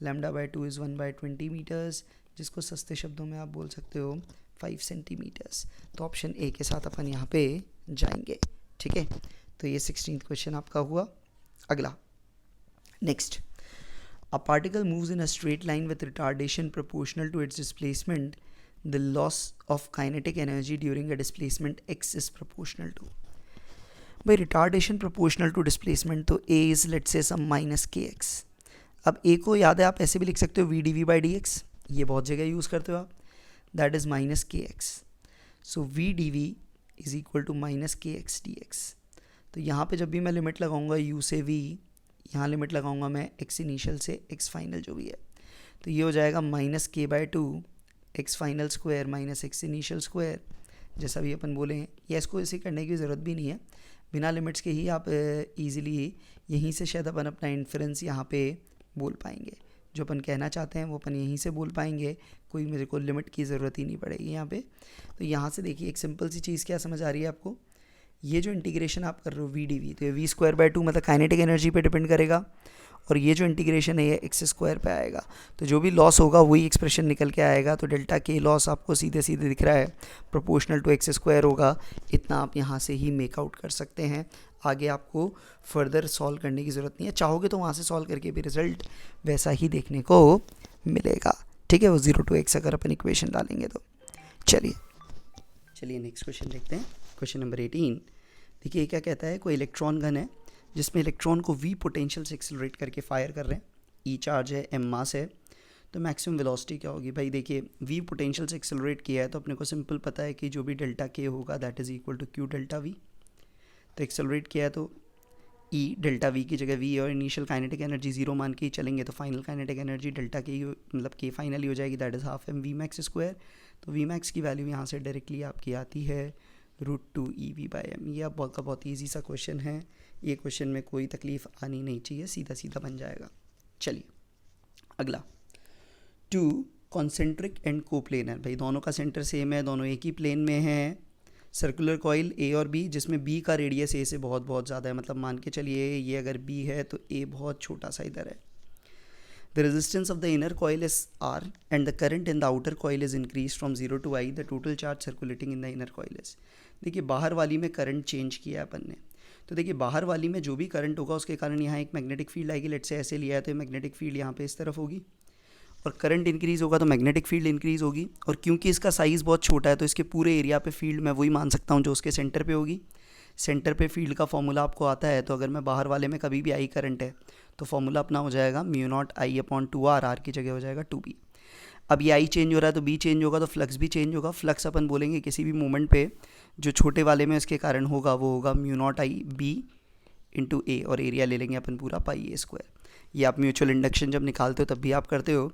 Lambda by 2 is 1/20 metres, जिसको सस्ते शब्दों में आप बोल सकते हो 5 सेंटीमीटर्स। तो ऑप्शन ए के साथ अपन यहाँ पे जाएंगे, ठीक है। तो ये 16th क्वेश्चन आपका हुआ। अगला, next, a particle moves in a straight line with retardation proportional to its displacement, the loss of kinetic energy during a displacement x is proportional to. भाई रिटार्डेशन प्रोपोर्शनल टू डिस्प्लेसमेंट, तो a is let's say some -kx। अब a को याद है आप ऐसे भी लिख सकते हो v/dv/dx, ये बहुत जगह यूज़ करते हो आप, that is -kx। So v/dv is equal to -kx dx। तो यहाँ पे जब भी मैं लिमिट लगाऊंगा u से v, यहाँ लिमिट लगाऊंगा मैं x इनिशियल से x फाइनल जो भी है, तो ये हो जाएगा -k/2 x final square minus x initial square, जैसा भी अपन बोले हैं, या इसको ऐसे करने की ज़रूरत भी नहीं है, बिना लिमिट्स के ही आप इजीली यहीं से शायद अपन अपना इन्फ्रेंस यहाँ पे बोल पाएंगे, जो अपन कहना चाहते हैं वो अपन यहीं से बोल पाएंगे, कोई मेरे को लिमिट की ज़रूरत ही नहीं पड़ेगी यहाँ पे। तो यहाँ से देखिए एक सिंपल सी चीज़ क्या समझ आ रही है आपको, ये जो इंटीग्रेशन आप कर रहे हो वी डी वी, तो ये वी स्क्वायर बाय 2 मतलब काइनेटिक एनर्जी पे डिपेंड करेगा, और ये जो इंटीग्रेशन है ये एक्स स्क्वायर पे आएगा, तो जो भी लॉस होगा वही एक्सप्रेशन निकल के आएगा। तो डेल्टा के लॉस आपको सीधे सीधे दिख रहा है प्रोपोर्शनल टू एक्स स्क्वायर होगा, इतना आप यहाँ से ही मेक आउट कर सकते हैं। आगे आपको फर्दर सॉल्व करने की ज़रूरत नहीं है, चाहोगे तो वहाँ से सॉल्व करके भी रिजल्ट वैसा ही देखने को मिलेगा, ठीक है। वो 0 to x अगर अपन इक्वेशन डालेंगे तो। चलिए नेक्स्ट क्वेश्चन देखते हैं, क्वेश्चन नंबर 18। देखिए क्या कहता है, कोई इलेक्ट्रॉन गन है जिसमें इलेक्ट्रॉन को v पोटेंशियल से एक्सेलरेट करके फायर कर रहे हैं, e चार्ज है, m मास है, तो मैक्सिमम वेलोसिटी क्या होगी। भाई देखिए v पोटेंशियल से एक्सेलरेट किया है तो अपने को सिंपल पता है कि जो भी डेल्टा k होगा that is equal to q delta v। तो एक्सेलरेट किया है तो e डेल्टा v की जगह v, और इनिशियल काइनेटिक एनर्जी 0 मान के ही चलेंगे तो final kinetic energy delta k मतलब k फाइनल ही हो जाएगी, that is half m v max square. तो v मैक्स की वैल्यू यहाँ से डायरेक्टली आपकी आती है √2 EV/m। ये अब का बहुत ईजी सा क्वेश्चन है, ये क्वेश्चन में कोई तकलीफ आनी नहीं चाहिए, सीधा सीधा बन जाएगा। चलिए अगला, 2 कॉन्सेंट्रिक एंड कोप्लेनर, भाई दोनों का सेंटर सेम है, दोनों एक ही प्लेन में है, सर्कुलर कॉइल A और B, जिसमें B का रेडियस A से बहुत बहुत ज़्यादा है, मतलब मान के चलिए ये अगर B है तो A बहुत छोटा सा इधर है। The resistance of the inner coil is R and the current in the outer coil is increased from 0 to I. The total charge circulating in the inner coil is। देखिए बाहर वाली में करंट चेंज किया है अपन ने, तो देखिए बाहर वाली में जो भी करंट होगा उसके कारण यहाँ एक मैग्नेटिक फील्ड आएगी, लेट से ऐसे लिया है तो मैग्नेटिक फील्ड यहाँ पे इस तरफ होगी, और करंट इंक्रीज़ होगा तो मैग्नेटिक फील्ड इंक्रीज़ होगी, और क्योंकि इसका साइज़ बहुत छोटा है तो इसके पूरे एरिया पे फील्ड मैं वही मान सकता हूँ जो उसके सेंटर पे होगी। सेंटर पे फील्ड का फॉर्मूला आपको आता है, तो अगर मैं बाहर वाले में कभी भी आई करंट है तो फॉर्मूला अपना हो जाएगा μ0I/2R, R की जगह हो जाएगा 2B। अब ये I चेंज हो रहा है तो B चेंज होगा तो फ्लक्स भी चेंज होगा। फ्लक्स अपन बोलेंगे किसी भी मोमेंट पे जो छोटे वाले में इसके कारण होगा वो होगा μ0I/B × A, और एरिया ले लेंगे अपन पूरा πa²। ये आप म्यूचुअल इंडक्शन जब निकालते हो तब भी आप करते हो।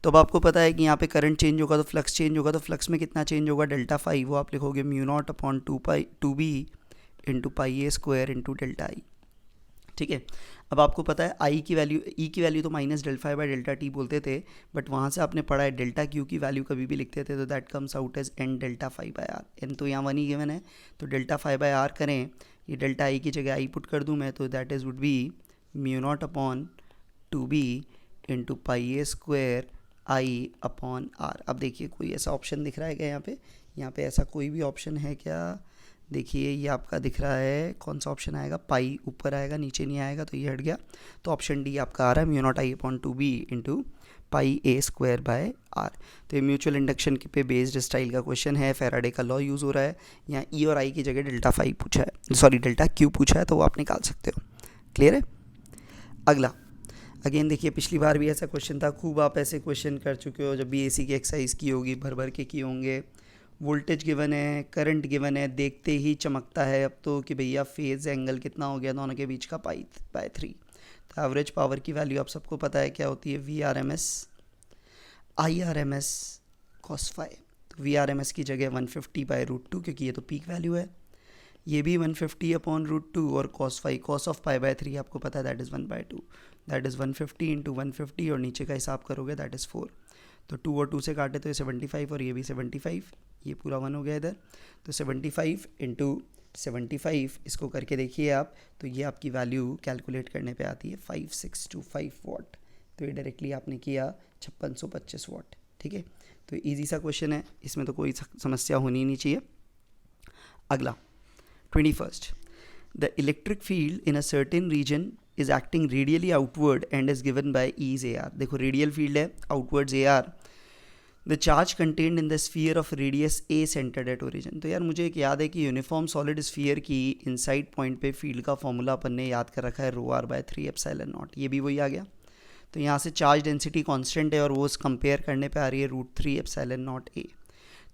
तो अब आपको पता है कि यहाँ पे करंट चेंज होगा तो फ्लक्स चेंज होगा, तो फ्लक्स में कितना चेंज होगा, डेल्टा फाई, वो आप लिखोगे μ0/2B × πa² × डेल्टा I, ठीक है। अब आपको पता है आई की वैल्यू, ई की वैल्यू तो -ΔΦ/ΔT बोलते थे, बट वहाँ से आपने पढ़ा है डेल्टा क्यू की वैल्यू कभी भी लिखते थे तो that comes out as n∆φ/r। n तो यहाँ 1 ही गिवन है, तो ΔΦ/r करें, ये डेल्टा आई की जगह आई पुट कर दूँ मैं, तो that is would be μ0/2B × πa² I/r। अब देखिए कोई ऐसा ऑप्शन दिख रहा है क्या यहाँ पे ऐसा कोई भी ऑप्शन है क्या। देखिए ये आपका दिख रहा है, कौन सा ऑप्शन आएगा, पाई ऊपर आएगा नीचे नहीं आएगा, तो ये हट गया, तो ऑप्शन डी आपका आ रहा है μ0I/2B × πa²/r। तो ये म्यूचुअल इंडक्शन पे बेस्ड स्टाइल का क्वेश्चन है, फैराडे का लॉ यूज़ हो रहा है, यहाँ ई और आई की जगह डेल्टा फाई पूछा है, सॉरी डेल्टा क्यू पूछा है, तो वो आप निकाल सकते हो। क्लियर है। अगला अगेन देखिए पिछली बार भी ऐसा क्वेश्चन था, खूब आप ऐसे क्वेश्चन कर चुके हो जब भी एसी की एक्सरसाइज की होगी, भर भर के किए होंगे। वोल्टेज गिवन है, करंट गिवन है, देखते ही चमकता है अब तो कि भैया फेज़ एंगल कितना हो गया दोनों के बीच का, π/3। तो एवरेज पावर की वैल्यू आप सबको पता है क्या होती है, VRMS IRMS cos φ। तो VRMS की जगह 150/√2, क्योंकि ये तो पीक वैल्यू है, ये भी 150/√2, और cos φ cos ऑफ π/3 आपको पता है दैट इज़ 1/2, दैट इज़ 150 × 150, और नीचे का हिसाब करोगे दैट इज़ 4। तो 2 और 2 से काटे तो ये 75, और ये भी 75, ये पूरा 1 हो गया इधर, तो 75 × 75 इसको करके देखिए आप, तो ये आपकी वैल्यू कैलकुलेट करने पे आती है 5625 वाट। तो ये डायरेक्टली आपने किया 5625 वाट, ठीक है। तो इजी सा क्वेश्चन है, इसमें तो कोई समस्या होनी नहीं चाहिए। अगला 21, the electric field in a certain region is acting radially outward and is given by E is AR। देखो रेडियल फील्ड है, outwards AR, the charge contained in the sphere of radius A centered at origin। तो यार मुझे एक याद है कि uniform solid sphere की इनसाइड पॉइंट पे फील्ड का फॉर्मूला अपन ने याद कर रखा है ρr/3ε0, ये भी वही आ गया। तो यहाँ से चार्ज डेंसिटी कांस्टेंट है और वो कंपेयर करने पे आ रही है √3ε0A।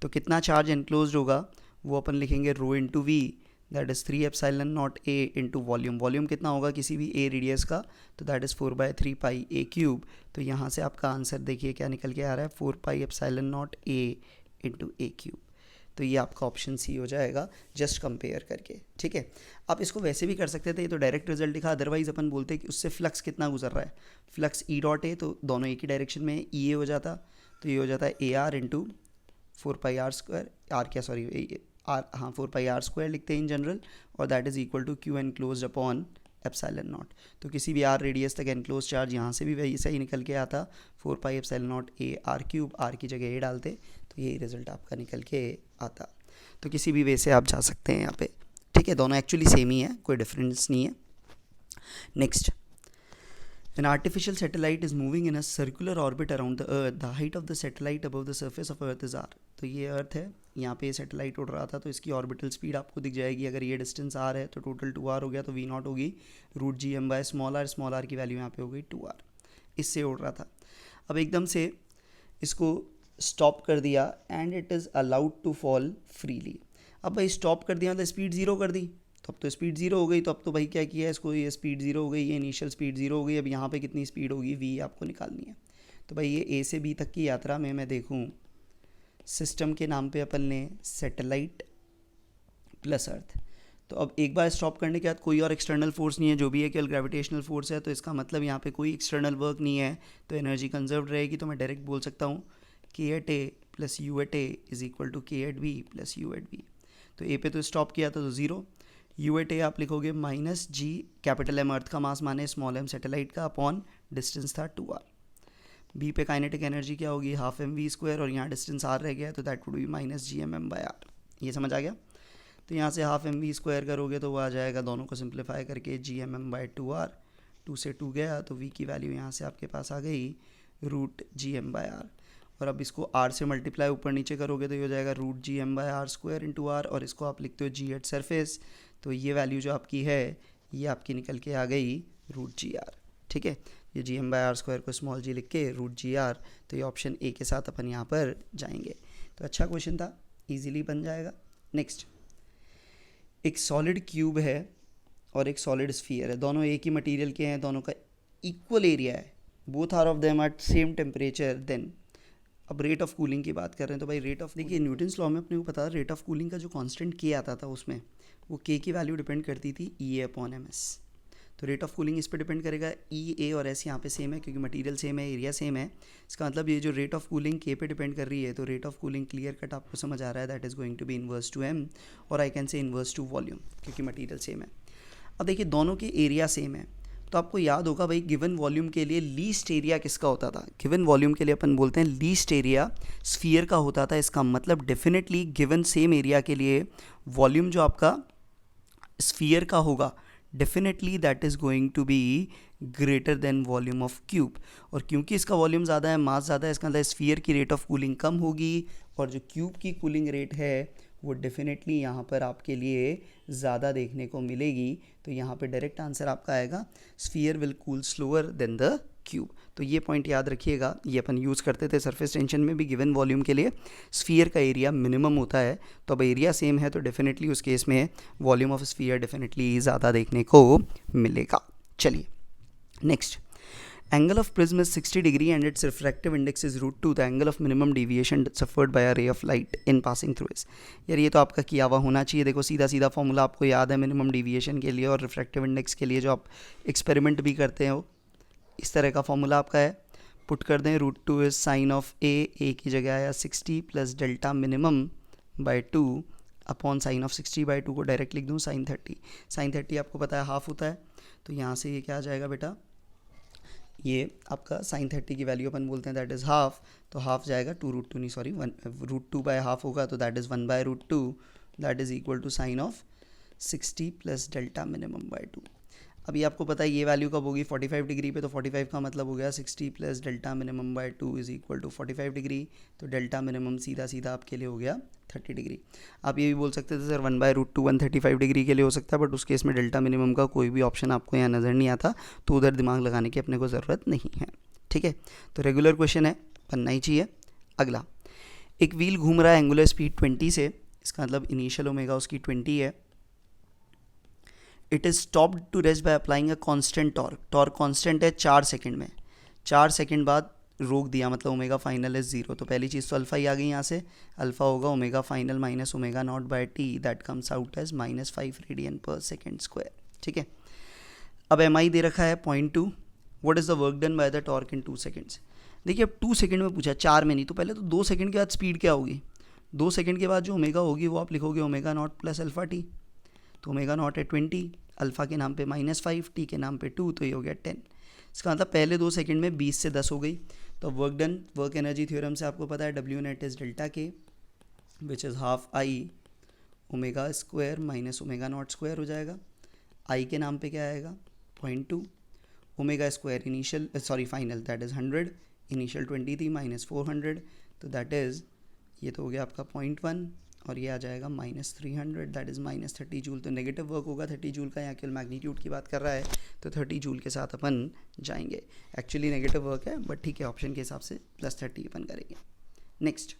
तो कितना चार्ज एनक्लोज्ड होगा वो अपन लिखेंगे ρ × V, that is 3 epsilon not A into volume. Volume कितना होगा किसी भी ए रेडियस का, तो that is 4/3 pi A cube. तो यहाँ से आपका आंसर देखिए क्या निकल के आ रहा है, 4 pi epsilon not A into A cube. तो ये आपका ऑप्शन सी हो जाएगा जस्ट कंपेयर करके. ठीक है, आप इसको वैसे भी कर सकते थे, ये तो डायरेक्ट रिजल्ट दिखा. अदरवाइज अपन बोलते हैं कि उससे फ्लक्स कितना गुजर रहा है, फ्लक्स ई डॉट ए, तो दोनों एक ही डायरेक्शन में ई ए हो जाता. तो ये हो जाता है A R into 4 pi R square, R क्या सॉरी आर, हाँ 4 पाई आर स्क्वायर लिखते हैं इन जनरल, और that is equal to Q enclosed upon epsilon not. तो किसी भी आर रेडियस तक एनक्लोज चार्ज यहाँ से भी वैसा ही निकल के आता, 4 pi epsilon not A R cube, R की जगह ए डालते तो यही रिजल्ट आपका निकल के आता. तो किसी भी वे से आप जा सकते हैं यहाँ पे. ठीक है, दोनों एक्चुअली सेम ही है, कोई डिफरेंस नहीं है. Next, An artificial satellite is moving in a circular orbit around the Earth. The height of the satellite above the surface of Earth is r. तो ये अर्थ है, यहाँ पे सैटेलाइट उड़ रहा था, तो इसकी ऑर्बिटल स्पीड आपको दिख जाएगी. अगर ये डिस्टेंस r है तो टोटल 2r हो गया, तो v0 होगी root G M by small r की वैल्यू यहाँ पे हो गई 2r. इससे उड़ रहा था. अब एकदम से इसको स्टॉप कर दिया and it is allowed to fall freely. अब भाई स्टॉप कर दिया मतलब स्पीड ज़ीरो कर दी, तो अब तो स्पीड ज़ीरो हो गई. तो अब तो भाई क्या किया इसको, ये स्पीड ज़ीरो हो गई, ये इनिशियल स्पीड ज़ीरो हो गई. अब यहाँ पे कितनी स्पीड होगी, v आपको निकालनी है. तो भाई ये ए से बी तक की यात्रा में मैं देखूँ, सिस्टम के नाम पे अपन ने सैटेलाइट प्लस अर्थ. तो अब एक बार स्टॉप करने के बाद कोई और एक्सटर्नल फोर्स नहीं है, जो भी है केवल ग्रेविटेशनल फोर्स है. तो इसका मतलब यहाँ पे कोई एक्सटर्नल वर्क नहीं है, तो एनर्जी कंजर्व रहेगी. तो मैं डायरेक्ट बोल सकता हूँ K at A plus U at A is equal to K at B plus U at B. तो ए पे तो स्टॉप किया था तो ज़ीरो, यू एट ए आप लिखोगे माइनस जी, कैपिटल एम अर्थ का मास माने स्मॉल एम सैटेलाइट का, अपॉन डिस्टेंस था 2r. बी पे काइनेटिक एनर्जी क्या होगी, हाफ एम वी स्क्वायर, और यहाँ डिस्टेंस r रह गया, तो that would be minus G M M by R. ये समझ आ गया. तो यहाँ से हाफ एम वी स्क्वायर करोगे तो वो आ जाएगा, दोनों को सिंप्लीफाई करके जी एम एम बाई 2r. 2 से 2 गया तो v की वैल्यू यहाँ से आपके पास आ गई root G M by R. और अब इसको r से मल्टीप्लाई ऊपर नीचे करोगे तो ये हो जाएगा root G M by R square into R, और इसको आप लिखते हो जी एट सरफेस. तो ये वैल्यू जो आपकी है ये आपकी निकल के आ गई रूट जी आर. ठीक है, ये G M by R square को स्मॉल जी लिख के रूट जी आर. तो ये ऑप्शन ए के साथ अपन यहाँ पर जाएंगे. तो अच्छा क्वेश्चन था, इजीली बन जाएगा. नेक्स्ट, एक सॉलिड क्यूब है और एक सॉलिड स्फीयर है, दोनों एक ही मटेरियल के हैं, दोनों का इक्वल एरिया है, both are of them at same temperature. Then अब रेट ऑफ कूलिंग की बात कर रहे हैं, तो भाई रेट ऑफ, देखिए न्यूटन्स लॉ में अपने को पता है रेट ऑफ कूलिंग का जो कांस्टेंट के आता था उसमें वो के की वैल्यू डिपेंड करती थी ई ए अपॉन एम एस. तो रेट ऑफ कूलिंग इस पर डिपेंड करेगा. ई ए और एस यहाँ पे सेम है क्योंकि मटेरियल सेम है, एरिया सेम है. इसका मतलब ये जो रेट ऑफ कूलिंग के पे डिपेंड कर रही है, तो rate of cooling clear cut आपको समझ आ रहा है, that is going to be inverse to M, और I can say inverse to volume क्योंकि मटीरियल सेम है. अब देखिए दोनों के एरिया सेम है, तो आपको याद होगा भाई गिवन वॉल्यूम के लिए लीस्ट एरिया किसका होता था. गिवन वॉल्यूम के लिए अपन बोलते हैं लीस्ट एरिया स्फीयर का होता था. इसका मतलब डेफिनेटली गिवन सेम एरिया के लिए वॉल्यूम जो आपका स्फीयर का होगा definitely that is going to be greater than volume of cube. और क्योंकि इसका वॉल्यूम ज़्यादा है, मास ज़्यादा है, इसका मतलब स्फीयर की रेट ऑफ कूलिंग कम होगी, और जो क्यूब की कूलिंग रेट है वो डेफिनेटली यहाँ पर आपके लिए ज़्यादा देखने को मिलेगी. तो यहाँ पे डायरेक्ट आंसर आपका आएगा sphere will cool slower then the cube. तो ये पॉइंट याद रखिएगा, ये अपन यूज़ करते थे सरफेस टेंशन में भी. गिवन वॉल्यूम के लिए स्फीयर का एरिया मिनिमम होता है, तो अब एरिया सेम है तो डेफिनेटली उस केस में वॉल्यूम ऑफ स्फीयर डेफिनेटली ज़्यादा देखने को मिलेगा. चलिए next, angle of prism is 60 degree and its refractive index is root 2. The angle of minimum deviation suffered by a ray of light in passing through is. यार ये तो आपका किया हुआ होना चाहिए. देखो सीधा सीधा फॉर्मूला आपको याद है मिनिमम डिविएशन के लिए और रिफ्रैक्टिव इंडेक्स के लिए, जो आप एक्सपेरिमेंट भी करते हो इस तरह का फॉर्मूला आपका है. पुट कर दें रूट 2 इज साइन ऑफ ए की जगह आया 60 plus delta minimum by 2 upon sine of 60 by 2 को डायरेक्ट लिख दूँ साइन 30. साइन 30 आपको पता है हाफ होता है, तो यहाँ से ये क्या आ जाएगा बेटा, ये आपका साइन 30 की वैल्यू अपन बोलते हैं दैट इज़ हाफ. तो हाफ जाएगा टू रूट 2 नहीं सॉरी रूट 2 बाय हाफ होगा, तो that is 1 by root 2 that is equal to sine of 60 plus delta minimum by 2. अभी आपको पता है ये वैल्यू कब होगी 45 डिग्री पे, तो 45 का मतलब हो गया 60 plus delta minimum by 2 is equal to 45 degree. तो डेल्टा मिनिमम सीधा सीधा आपके लिए हो गया 30 डिग्री. आप ये भी बोल सकते थे सर 1 बाय रूट 2 135 डिग्री के लिए हो सकता है, बट उस केस में डेल्टा मिनिमम का कोई भी ऑप्शन आपको यहाँ नज़र नहीं आता, तो उधर दिमाग लगाने की अपने को ज़रूरत नहीं है. ठीक है, तो रेगुलर क्वेश्चन है, बनना ही चाहिए. अगला, एक व्हील घूम रहा है एंगुलर स्पीड 20 से, इसका मतलब इनिशियल ओमेगा उसकी 20 है, it is stopped to rest by applying a constant torque. Torque constant है 4 सेकंड में, 4 सेकंड बाद रोक दिया, मतलब ओमेगा फाइनल इज 0. तो पहली चीज़ तो अल्फ़ा ही आ गई यहाँ से. अल्फ़ा होगा omega final minus omega naught by T, that comes out as -5 radian per second square. ठीक है. अब एम आई दे रखा है 0.2. What is the work done by the torque in 2 seconds. देखिए अब 2 सेकंड में पूछा, 4 में नहीं. तो पहले तो 2 सेकंड के बाद स्पीड क्या होगी, 2 सेकंड के बाद जो ओमेगा होगी वो आप लिखोगे omega naught plus alpha T. तो ओमेगा नॉट है 20, अल्फ़ा के नाम पे -5, टी के नाम पे 2, तो ये हो गया 10. इसका मतलब पहले 2 सेकंड में 20 से 10 हो गई. तो work done, work energy theorem से आपको पता है डब्ल्यू नेट इज़ डेल्टा के which is half I omega square minus omega not square हो जाएगा. आई के नाम पे क्या आएगा 0.2, omega square initial final that is 100, initial 20 थी माइनस 400, तो दैट इज़ ये तो हो गया आपका 0.1 और ये आ जाएगा -300 दैट इज़ -30 जूल. तो नेगेटिव वर्क होगा 30 जूल का. यहाँ केवल मैग्नीट्यूड की बात कर रहा है तो 30 जूल के साथ अपन जाएंगे. एक्चुअली नेगेटिव वर्क है बट ठीक है, ऑप्शन के हिसाब से +30 अपन करेंगे. नेक्स्ट,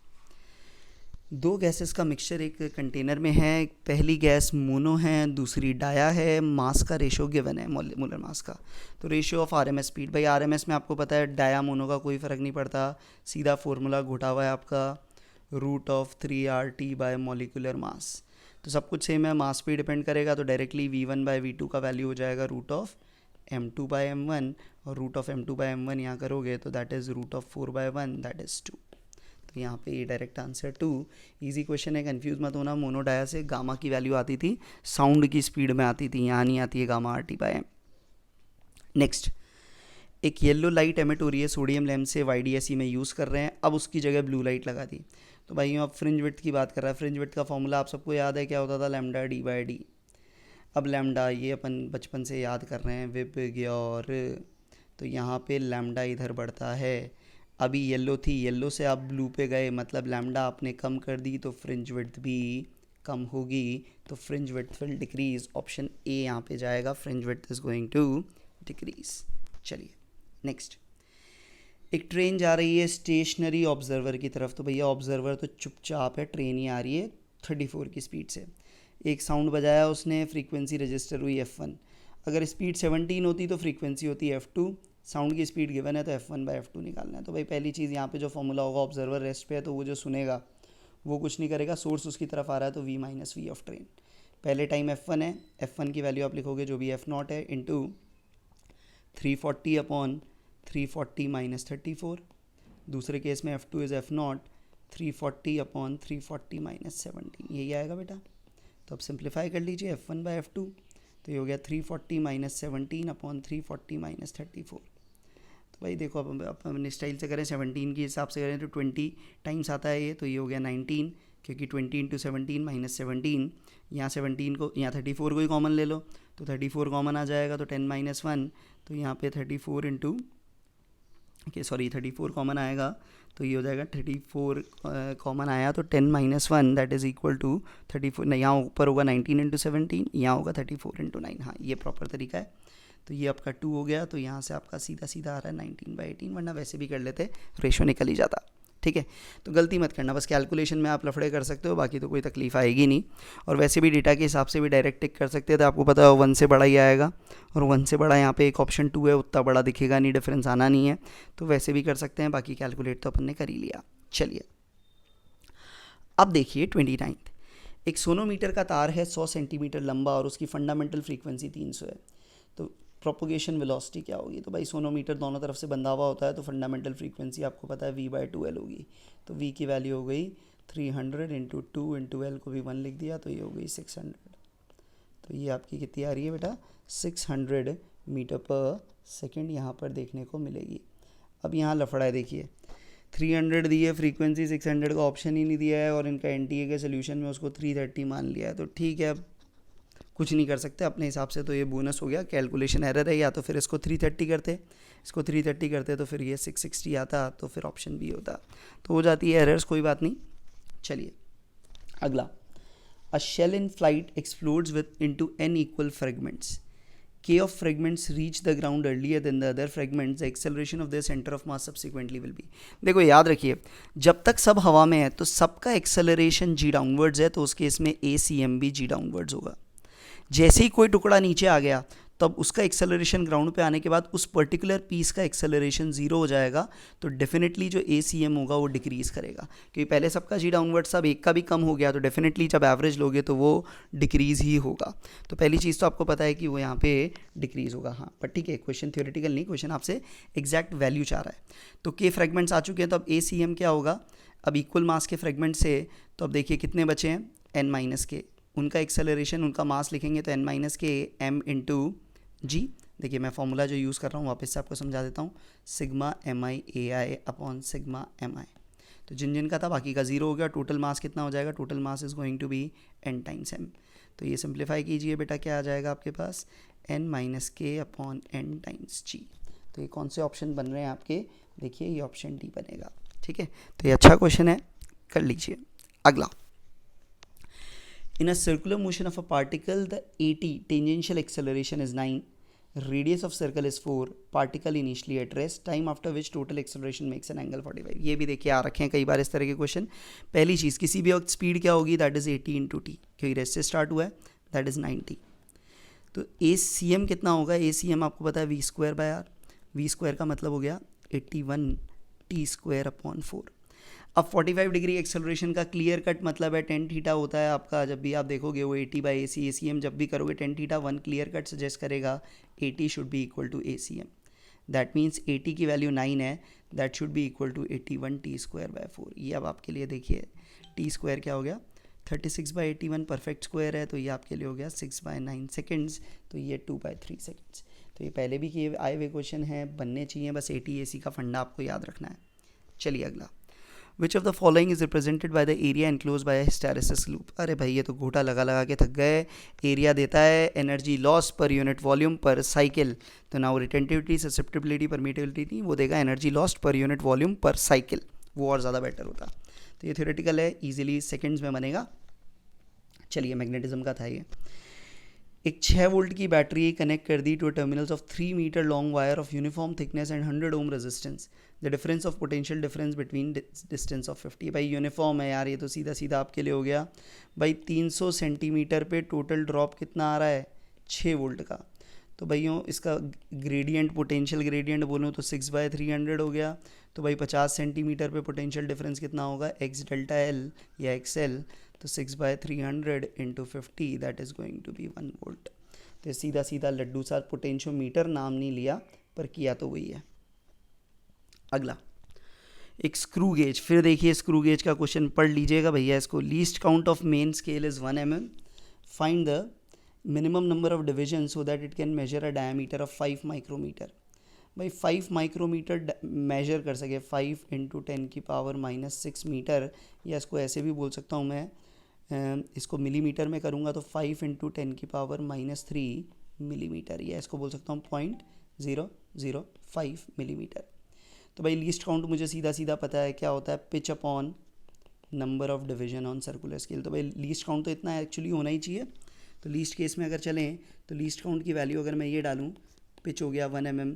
2 गैसेस का मिक्सचर एक कंटेनर में है. पहली गैस मोनो है, दूसरी डाया है. मास का रेशो गिवन है, मोलर मास का. तो रेशियो ऑफ आरएमएस स्पीड, भाई आरएमएस में आपको पता है डाया मोनो का कोई फ़र्क नहीं पड़ता, सीधा फॉर्मूला घुटा हुआ है आपका √3RT बाय मॉलिकुलर मास. तो सब कुछ सेम है, मास पे डिपेंड करेगा. तो डायरेक्टली V1 बाय V2 का वैल्यू हो जाएगा √m2 बाय m1, और √m2 बाय m1 यहाँ करोगे तो that is √4 by 1 that is 2. तो यहाँ पे ये डायरेक्ट आंसर 2. ईजी क्वेश्चन है, कंफ्यूज मत होना. मोनोडाया से गामा की वैल्यू आती थी, साउंड की स्पीड में आती थी, यहाँ नहीं आती है gamma RT by m. Next, एक येलो लाइट एमिट हो रही है सोडियम लैम्प से, YDSE में यूज़ कर रहे हैं. अब उसकी जगह ब्लू लाइट लगा दी. तो भाई आप फ्रिंज विड्थ की बात कर रहा है. फ्रिंज विड्थ का फॉर्मूला आप सबको याद है, क्या होता था, लैम्डा d/d. अब लैम्डा ये अपन बचपन से याद कर रहे हैं, विप ग्योर. तो यहाँ पे लैम्डा इधर बढ़ता है. अभी येलो थी, येलो से आप ब्लू पे गए, मतलब लैम्डा आपने कम कर दी तो फ्रिंज विड्थ भी कम होगी. तो fringe width will decrease. Option A यहाँ पे जाएगा, fringe width is going to decrease. चलिए नेक्स्ट, एक ट्रेन जा रही है स्टेशनरी ऑब्जर्वर की तरफ. तो भैया ऑब्जर्वर तो चुपचाप है, ट्रेन ही आ रही है 34 की स्पीड से. एक साउंड बजाया उसने, फ्रीक्वेंसी रजिस्टर हुई F1. अगर स्पीड 17 होती तो फ्रीक्वेंसी होती F2. साउंड की स्पीड गिवन है तो F1 बाय F2 निकालना है. तो भाई पहली चीज़ यहाँ पे जो फॉर्मूला होगा, ऑब्जर्वर रेस्ट पे है तो वो जो सुनेगा वो कुछ नहीं करेगा, सोर्स उसकी तरफ आ रहा है तो V-V ऑफ ट्रेन. पहले टाइम F1 है, F1 की वैल्यू आप लिखोगे जो भी F0 है इंटू 340 अपॉन 340 माइनस 34. दूसरे केस में F2 is F0, 340 upon 340 minus 17. यही आएगा बेटा. तो अब सिंप्लीफाई कर लीजिए F1 बाय F2. तो ये हो गया 340 माइनस 17 अपॉन 340 माइनस 34. तो भाई देखो अब अपने स्टाइल से करें, 17 के हिसाब से करें तो 20 टाइम्स आता है ये. तो ये हो गया 19, क्योंकि 20 इंटू 17 माइनस 17. यहाँ 17 को, यहाँ 34 को ही कॉमन ले लो तो 34 कॉमन आ जाएगा. तो 10 माइनस 1, तो यहाँ पे 34 इंटू 34 कॉमन आएगा. तो ये हो जाएगा 34 कॉमन आया तो 10 minus 1 that is equal to 34. यहाँ ऊपर होगा 19 इंटू 17, यहाँ होगा 34 इंटू 9. हाँ ये प्रॉपर तरीका है. तो ये आपका 2 हो गया. तो यहाँ से आपका सीधा सीधा आ रहा है 19/18, वरना वैसे भी कर लेते, रेशो निकल ही जाता. ठीक है. तो गलती मत करना, बस कैलकुलेशन में आप लफड़े कर सकते हो, बाकी तो कोई तकलीफ आएगी नहीं. और वैसे भी डेटा के हिसाब से भी डायरेक्ट टिक कर सकते हैं. तो आपको पता है 1 से बड़ा ही आएगा, और 1 से बड़ा यहाँ पे एक ऑप्शन 2 है, उतना बड़ा दिखेगा नहीं, डिफरेंस आना नहीं है. तो वैसे भी कर सकते हैं, बाकी कैलकुलेट तो अपन ने कर ही लिया. चलिए अब देखिए 29th, एक सोनोमीटर का तार है 100 सेंटीमीटर लंबा और उसकी फंडामेंटल फ्रीक्वेंसी 300 है. तो प्रोपोगेशन वेलोसिटी क्या होगी. तो भाई सोनोमीटर दोनों तरफ से बंधा हुआ होता है, तो फंडामेंटल फ्रीक्वेंसी आपको पता है V/2L होगी. तो V की वैल्यू हो गई 300 इंटू 2 इंटू L को भी 1 लिख दिया, तो ये हो गई 600. तो ये आपकी कितनी आ रही है बेटा, 600 मीटर पर सेकेंड यहाँ पर देखने को मिलेगी. अब यहाँ लफड़ा है, देखिए 300 दी है फ्रीक्वेंसी, 600 का ऑप्शन ही नहीं दिया है, और इनका NTA के सोल्यूशन में उसको 330 मान लिया है. तो ठीक है, अब कुछ नहीं कर सकते अपने हिसाब से. तो ये बोनस हो गया, कैलकुलेशन एरर है. या तो फिर इसको 330 करते, इसको 330 करते तो फिर ये 660 आता, तो फिर ऑप्शन बी होता. तो हो जाती है एरर्स, कोई बात नहीं. चलिए अगला, a shell in flight explodes with into n equal fragments. K of fragments reach the ground earlier than the other fragments. The acceleration of their center of mass subsequently will be. देखो याद रखिए, जब तक सब हवा में है तो सबका एक्सेलरेशन g डाउनवर्ड्स है, तो उस केस में ACM भी g डाउनवर्ड्स होगा. जैसे ही कोई टुकड़ा नीचे आ गया तब उसका एक्सेलरेशन ग्राउंड पे आने के बाद उस पर्टिकुलर पीस का एक्सेलरेशन ज़ीरो हो जाएगा, तो डेफिनेटली जो ACM होगा वो डिक्रीज़ करेगा, क्योंकि पहले सबका जी डाउनवर्ड सब एक का भी कम हो गया, तो डेफिनेटली जब एवरेज लोगे तो वो डिक्रीज़ ही होगा। तो पहली चीज़ तो आपको पता है कि वो यहाँ पे डिक्रीज़ होगा। हाँ पर ठीक है, क्वेश्चन थ्योरेटिकल नहीं, क्वेश्चन आपसे एग्जैक्ट वैल्यू चाह रहा है। तो के फ्रेगमेंट्स आ चुके हैं, तो अब ACM क्या होगा, अब इक्वल मास के फ्रेगमेंट से, तो अब देखिए कितने बचे हैं, n माइनस के, उनका एक्सेलरेशन उनका मास लिखेंगे तो n माइनस के m इंटू जी। देखिए मैं फॉर्मूला जो यूज़ कर रहा हूँ वापस से आपको समझा देता हूँ, sigma MI/AI upon sigma MI। तो जिन जिन का था बाकी का ज़ीरो हो गया, टोटल मास कितना हो जाएगा, total mass is going to be n times m। तो ये सिंप्लीफाई कीजिए बेटा, क्या आ जाएगा आपके पास, n माइनस के अपॉन n टाइम्स g। तो ये कौन से ऑप्शन बन रहे हैं आपके, देखिए ये ऑप्शन डी बनेगा। ठीक है, तो ये अच्छा क्वेश्चन है, कर लीजिए। अगला, in a circular motion of a particle the AT tangential acceleration is 9, radius of circle is 4, particle initially at rest, time after which total acceleration makes an angle 45। ये भी देखिए आ रखे हैं कई बार इस तरह के क्वेश्चन। पहली चीज़, किसी भी वक्त स्पीड क्या होगी, दैट इज़ 80 इंटू टी, क्योंकि रेस्ट से स्टार्ट हुआ है, दैट इज़ 90। तो ACM कितना होगा, ACM आपको पता है v²/r, v² का मतलब हो गया 81 t² अपॉन 4। अब 45 डिग्री एक्सेलरेशन का क्लियर कट मतलब है tan थीटा होता है आपका, जब भी आप देखोगे वो 80/AC, ACM जब भी करोगे tan theta 1 clear cut suggest करेगा AT should be equal to ACM। That means AT की वैल्यू 9 है, that should be equal to 81 t²/4। ये अब आपके लिए देखिए t² क्या हो गया, 36/81 परफेक्ट स्क्वायर है, तो ये आपके लिए हो गया 6/9 सेकेंड्स, तो ये 2/3 सेकेंड्स। तो ये पहले भी किए आए हुए क्वेश्चन हैं, बनने चाहिए, बस AT/AC का फंडा आपको याद रखना है। चलिए अगला, Which of the following is represented by the area enclosed by a hysteresis loop। अरे भाई ये तो घोटा लगा लगा के थक गए। एरिया देता है energy loss per unit volume पर साइकिल, तो ना वो रिटेंटिविटी, ससेप्टिबिलिटी, परमिटिविटी, वो देगा energy lost per unit volume पर साइकिल, वो और ज़्यादा बेटर होता। तो ये थ्योरेटिकल है, ईजिली सेकेंड्स में बनेगा। चलिए मैग्नेटिज्म का था ये। एक 6 वोल्ट की बैटरी कनेक्ट कर दी to terminals of 3 metre long wire of uniform thickness and 100 ohm resistance, the difference of potential difference between distance of 50। भाई यूनिफॉर्म है यार, ये तो सीधा सीधा आपके लिए हो गया। भाई 300 सेंटीमीटर पे टोटल ड्रॉप कितना आ रहा है, 6 वोल्ट का। तो भाइयों इसका ग्रेडियंट, पोटेंशियल ग्रेडियंट बोलूँ तो 6/300 हो गया। तो भाई 50 सेंटीमीटर पे पोटेंशियल डिफरेंस कितना होगा, x डेल्टा एल या XL, तो 6/300 into 50 that is going to be 1 volt. तो सीधा सीधा लड्डू सा पोटेंशियोमीटर नाम नहीं लिया पर किया तो वही है। अगला, एक स्क्रू गेज, फिर देखिए स्क्रू गेज का क्वेश्चन पढ़ लीजिएगा भैया इसको। Least count of main scale is 1 mm, find the minimum number of division so that it can measure a diameter of 5 micrometer. भाई 5 माइक्रोमीटर मेजर कर सके, 5 इंटू 10⁻⁻6 मीटर, या इसको ऐसे भी बोल सकता हूँ मैं, इसको मिलीमीटर में करूँगा तो 5 इंटू 10⁻³ मिलीमीटर, या इसको बोल सकता हूँ 0.005 मिलीमीटर। तो भाई लीस्ट काउंट मुझे सीधा सीधा पता है क्या होता है, pitch upon number of division on circular scale. तो भाई लीस्ट काउंट तो इतना एक्चुअली होना ही चाहिए। तो लीस्ट केस में अगर चलें तो लीस्ट काउंट की वैल्यू अगर मैं ये डालूँ, पिच हो गया 1 mm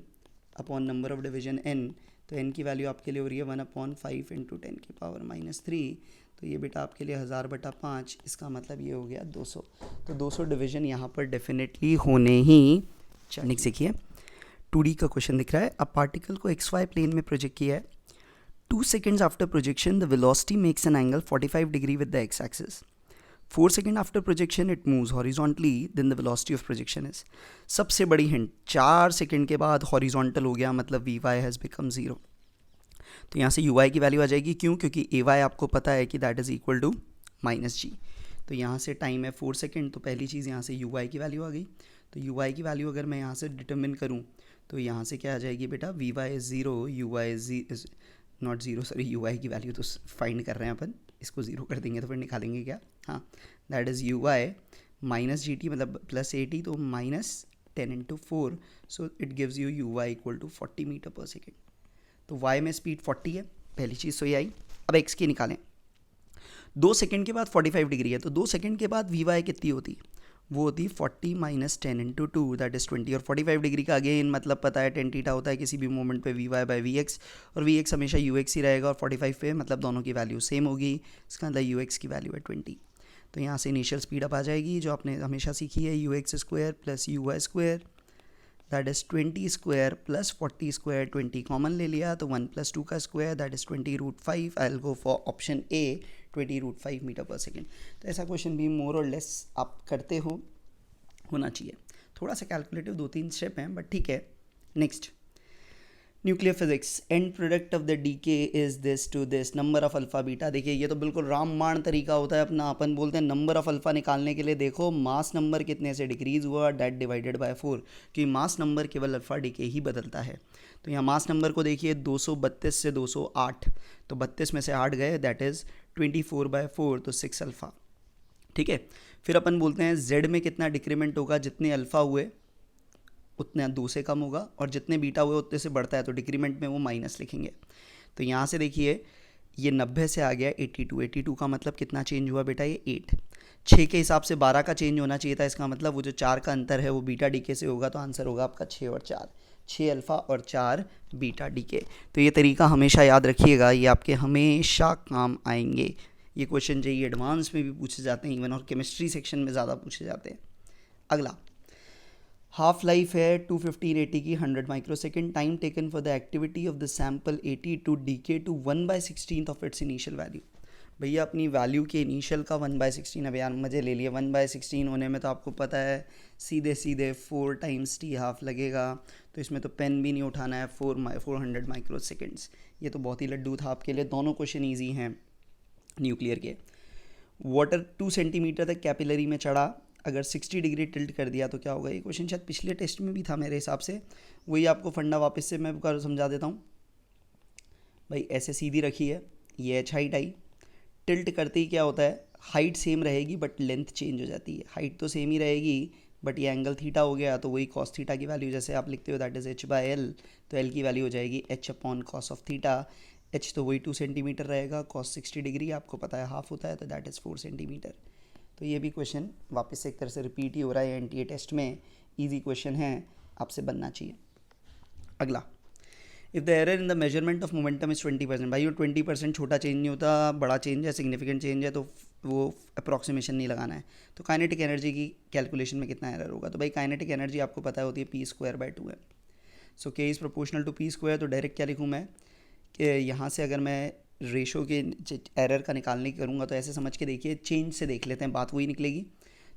upon number of division n, तो n की वैल्यू आपके लिए हो रही है 1/5 इंटू 10⁻⁻3। तो ये बेटा आपके लिए 1000/5, इसका मतलब ये हो गया 200। तो 200 डिवीजन यहाँ पर डेफिनेटली होने ही चाहिए। नेक्स्ट देखिए 2D का क्वेश्चन दिख रहा है। अब पार्टिकल को XY प्लेन में प्रोजेक्ट किया है। 2 seconds after projection the velocity makes an angle 45 degree with the x-axis. 4 seconds after projection it moves horizontally, then the velocity of projection is। सबसे बड़ी हिंट, 4 सेकंड के बाद हॉरिजॉन्टल हो गया मतलब Vy हैज़ बिकम 0। तो यहाँ से Uy की वैल्यू आ जाएगी, क्यों, क्योंकि Ay आपको पता है कि that is equal to -g। तो यहाँ से टाइम है 4 सेकंड, तो पहली चीज़ यहाँ से Uy की वैल्यू आ गई। तो Uy की वैल्यू अगर मैं यहाँ से डिटर्मिन करूँ तो यहाँ से क्या आ जाएगी बेटा, Vy is 0, Uy is not 0, sorry Uy की वैल्यू तो फाइंड कर रहे हैं अपन, इसको 0 कर देंगे तो फिर निकालेंगे क्या, हाँ, that is Uy minus GT मतलब प्लस AT, तो -10 into 4, so it gives you Uy equal to 40 meter per second. तो y में स्पीड 40 है, पहली चीज़ तो ये आई। अब x की निकालें, 2 सेकंड के बाद 45 डिग्री है, तो 2 सेकंड के बाद Vy कितनी होती, वो होती 40 - 10 इंटू 2 दैट इज़ 20। और 45 डिग्री का अगेन मतलब पता है tan थीटा होता है किसी भी मोमेंट पे Vy/Vx, और Vx हमेशा Ux ही रहेगा, और 45 पे मतलब दोनों की वैल्यू सेम होगी, इसका मतलब Ux की वैल्यू है 20। तो यहाँ से इनिशियल स्पीड अप आ जाएगी जो आपने हमेशा सीखी है, ux² plus uy², that is 20 square plus 40 square, 20 common ले लिया तो 1 + 2 का square, that is 20√5. I will go for option A, 20√5 meter per second. तो ऐसा क्वेश्चन भी मोर और लेस आप करते हो, होना चाहिए. थोड़ा सा कैलकुलेटिव 2-3 स्टेप हैं बट ठीक है. Next, nuclear physics, end product of the decay is this to this, number of alpha beta. देखिए ये तो बिल्कुल रामबाण तरीका होता है अपना. अपन बोलते हैं नंबर ऑफ अल्फा निकालने के लिए देखो मास नंबर कितने से डिक्रीज हुआ, डेट डिवाइडेड बाय 4, क्योंकि मास नंबर केवल अल्फा डीके ही बदलता है. तो यहाँ मास नंबर को देखिए 232 से 208, तो 32 में से 8 गए, दैट इज़ 24/4, तो 6 अल्फा. ठीक है. फिर अपन बोलते हैं जेड में कितना डिक्रीमेंट होगा, जितने अल्फा हुए उतना 2 से कम होगा, और जितने बीटा हुए उतने से बढ़ता है, तो डिक्रीमेंट में वो माइनस लिखेंगे. तो यहाँ से देखिए ये 90 से आ गया 82. 82 का मतलब कितना चेंज हुआ बेटा, ये 8. 6 के हिसाब से 12 का चेंज होना चाहिए था. इसका मतलब वो जो 4 का अंतर है वो बीटा डीके से होगा, तो आंसर होगा आपका 6 और 4. 6 अल्फ़ा और 4 बीटा डीके. तो ये तरीका हमेशा याद रखिएगा, ये आपके हमेशा काम आएंगे. ये क्वेश्चन जेईई एडवांस में भी पूछे जाते हैं इवन, और केमिस्ट्री सेक्शन में ज़्यादा पूछे जाते हैं. अगला, हाफ लाइफ है 215 की 100 microsecond. Time taken for the activity of the sample 80 to decay to 1/16 of its initial value. भैया अपनी वैल्यू के इनिशियल का 1/16. अब यार मज़े ले लिए, 1/16 होने में तो आपको पता है सीधे सीधे 4 × t½ लगेगा. तो इसमें तो पेन भी नहीं उठाना है. 400 माइक्रोसेकेंड्स, ये तो बहुत ही लड्डू था आपके लिए. दोनों क्वेश्चन ईजी हैं न्यूक्लियर के. वाटर 2 सेंटीमीटर तक कैपिलरी में चढ़ा, अगर 60 डिग्री टिल्ट कर दिया तो क्या होगा. ये क्वेश्चन शायद पिछले टेस्ट में भी था मेरे हिसाब से. वही आपको फंडा वापस से मैं समझा देता हूँ. भाई ऐसे सीधी रखी है, ये h हाइट आई, टिल्ट करते ही क्या होता है, हाइट सेम रहेगी बट लेंथ चेंज हो जाती है. हाइट तो सेम ही रहेगी बट ये एंगल थीटा हो गया, तो वही cos थीटा की वैल्यू जैसे आप लिखते हो दैट इज़ h/l, तो l की वैल्यू हो जाएगी h/cos ऑफ थीटा. h तो वही 2 सेंटीमीटर रहेगा, cos 60 डिग्री आपको पता है हाफ होता है, तो दैट इज़ 4 सेंटीमीटर. तो ये भी क्वेश्चन वापस से एक तरह से रिपीट ही हो रहा है एनटीए टेस्ट में. इजी क्वेश्चन है, आपसे बनना चाहिए. अगला, if the error in the measurement of momentum is 20%. भाई वो 20% छोटा चेंज नहीं होता, बड़ा चेंज है, सिग्निफिकेंट चेंज है, तो वो अप्रॉक्सीमेशन नहीं लगाना है. तो काइनेटिक एनर्जी की कैलकुलेशन में कितना एरर होगा, तो भाई काइनेटिक एनर्जी आपको पता होती है p²/2 है. So k is proportional to p². तो डायरेक्ट क्या लिखूँ मैं कि यहाँ से अगर मैं रेशो के एरर का निकालने की करूँगा तो ऐसे समझ के देखिए, चेंज से देख लेते हैं, बात वही निकलेगी.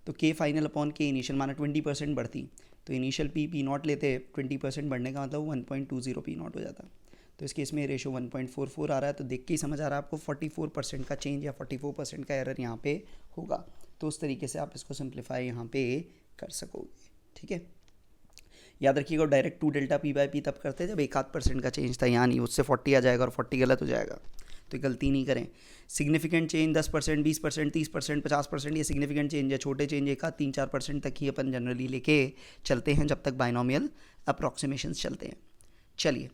तो k final upon k initial, माना 20% बढ़ती, तो इनिशियल p0 लेते, 20% बढ़ने का मतलब 1.20 p0 हो जाता. तो इस केस में रेशो 1.44 आ रहा है. तो देख के ही समझ आ रहा है आपको 44% का चेंज या 44% का एरर यहाँ पे होगा. तो उस तरीके से आप इसको सिंप्लीफाई यहाँ पे कर सकोगे. ठीक है, याद रखिएगा. डायरेक्ट 2ΔP/p तब करते जब 1/8% का चेंज था, यहाँ नहीं. उससे 40 आ जाएगा और 40 गलत हो जाएगा, तो गलती नहीं करें. सिग्निफिकेंट चेंज 10%, 20%, 30%, 50%, ये सिग्निफिकेंट चेंज है. छोटे चेंज 1-3-4% तक ही अपन जनरली लेके चलते हैं जब तक बाइनोमियल अप्रॉक्सीमेशंस चलते हैं. चलिए,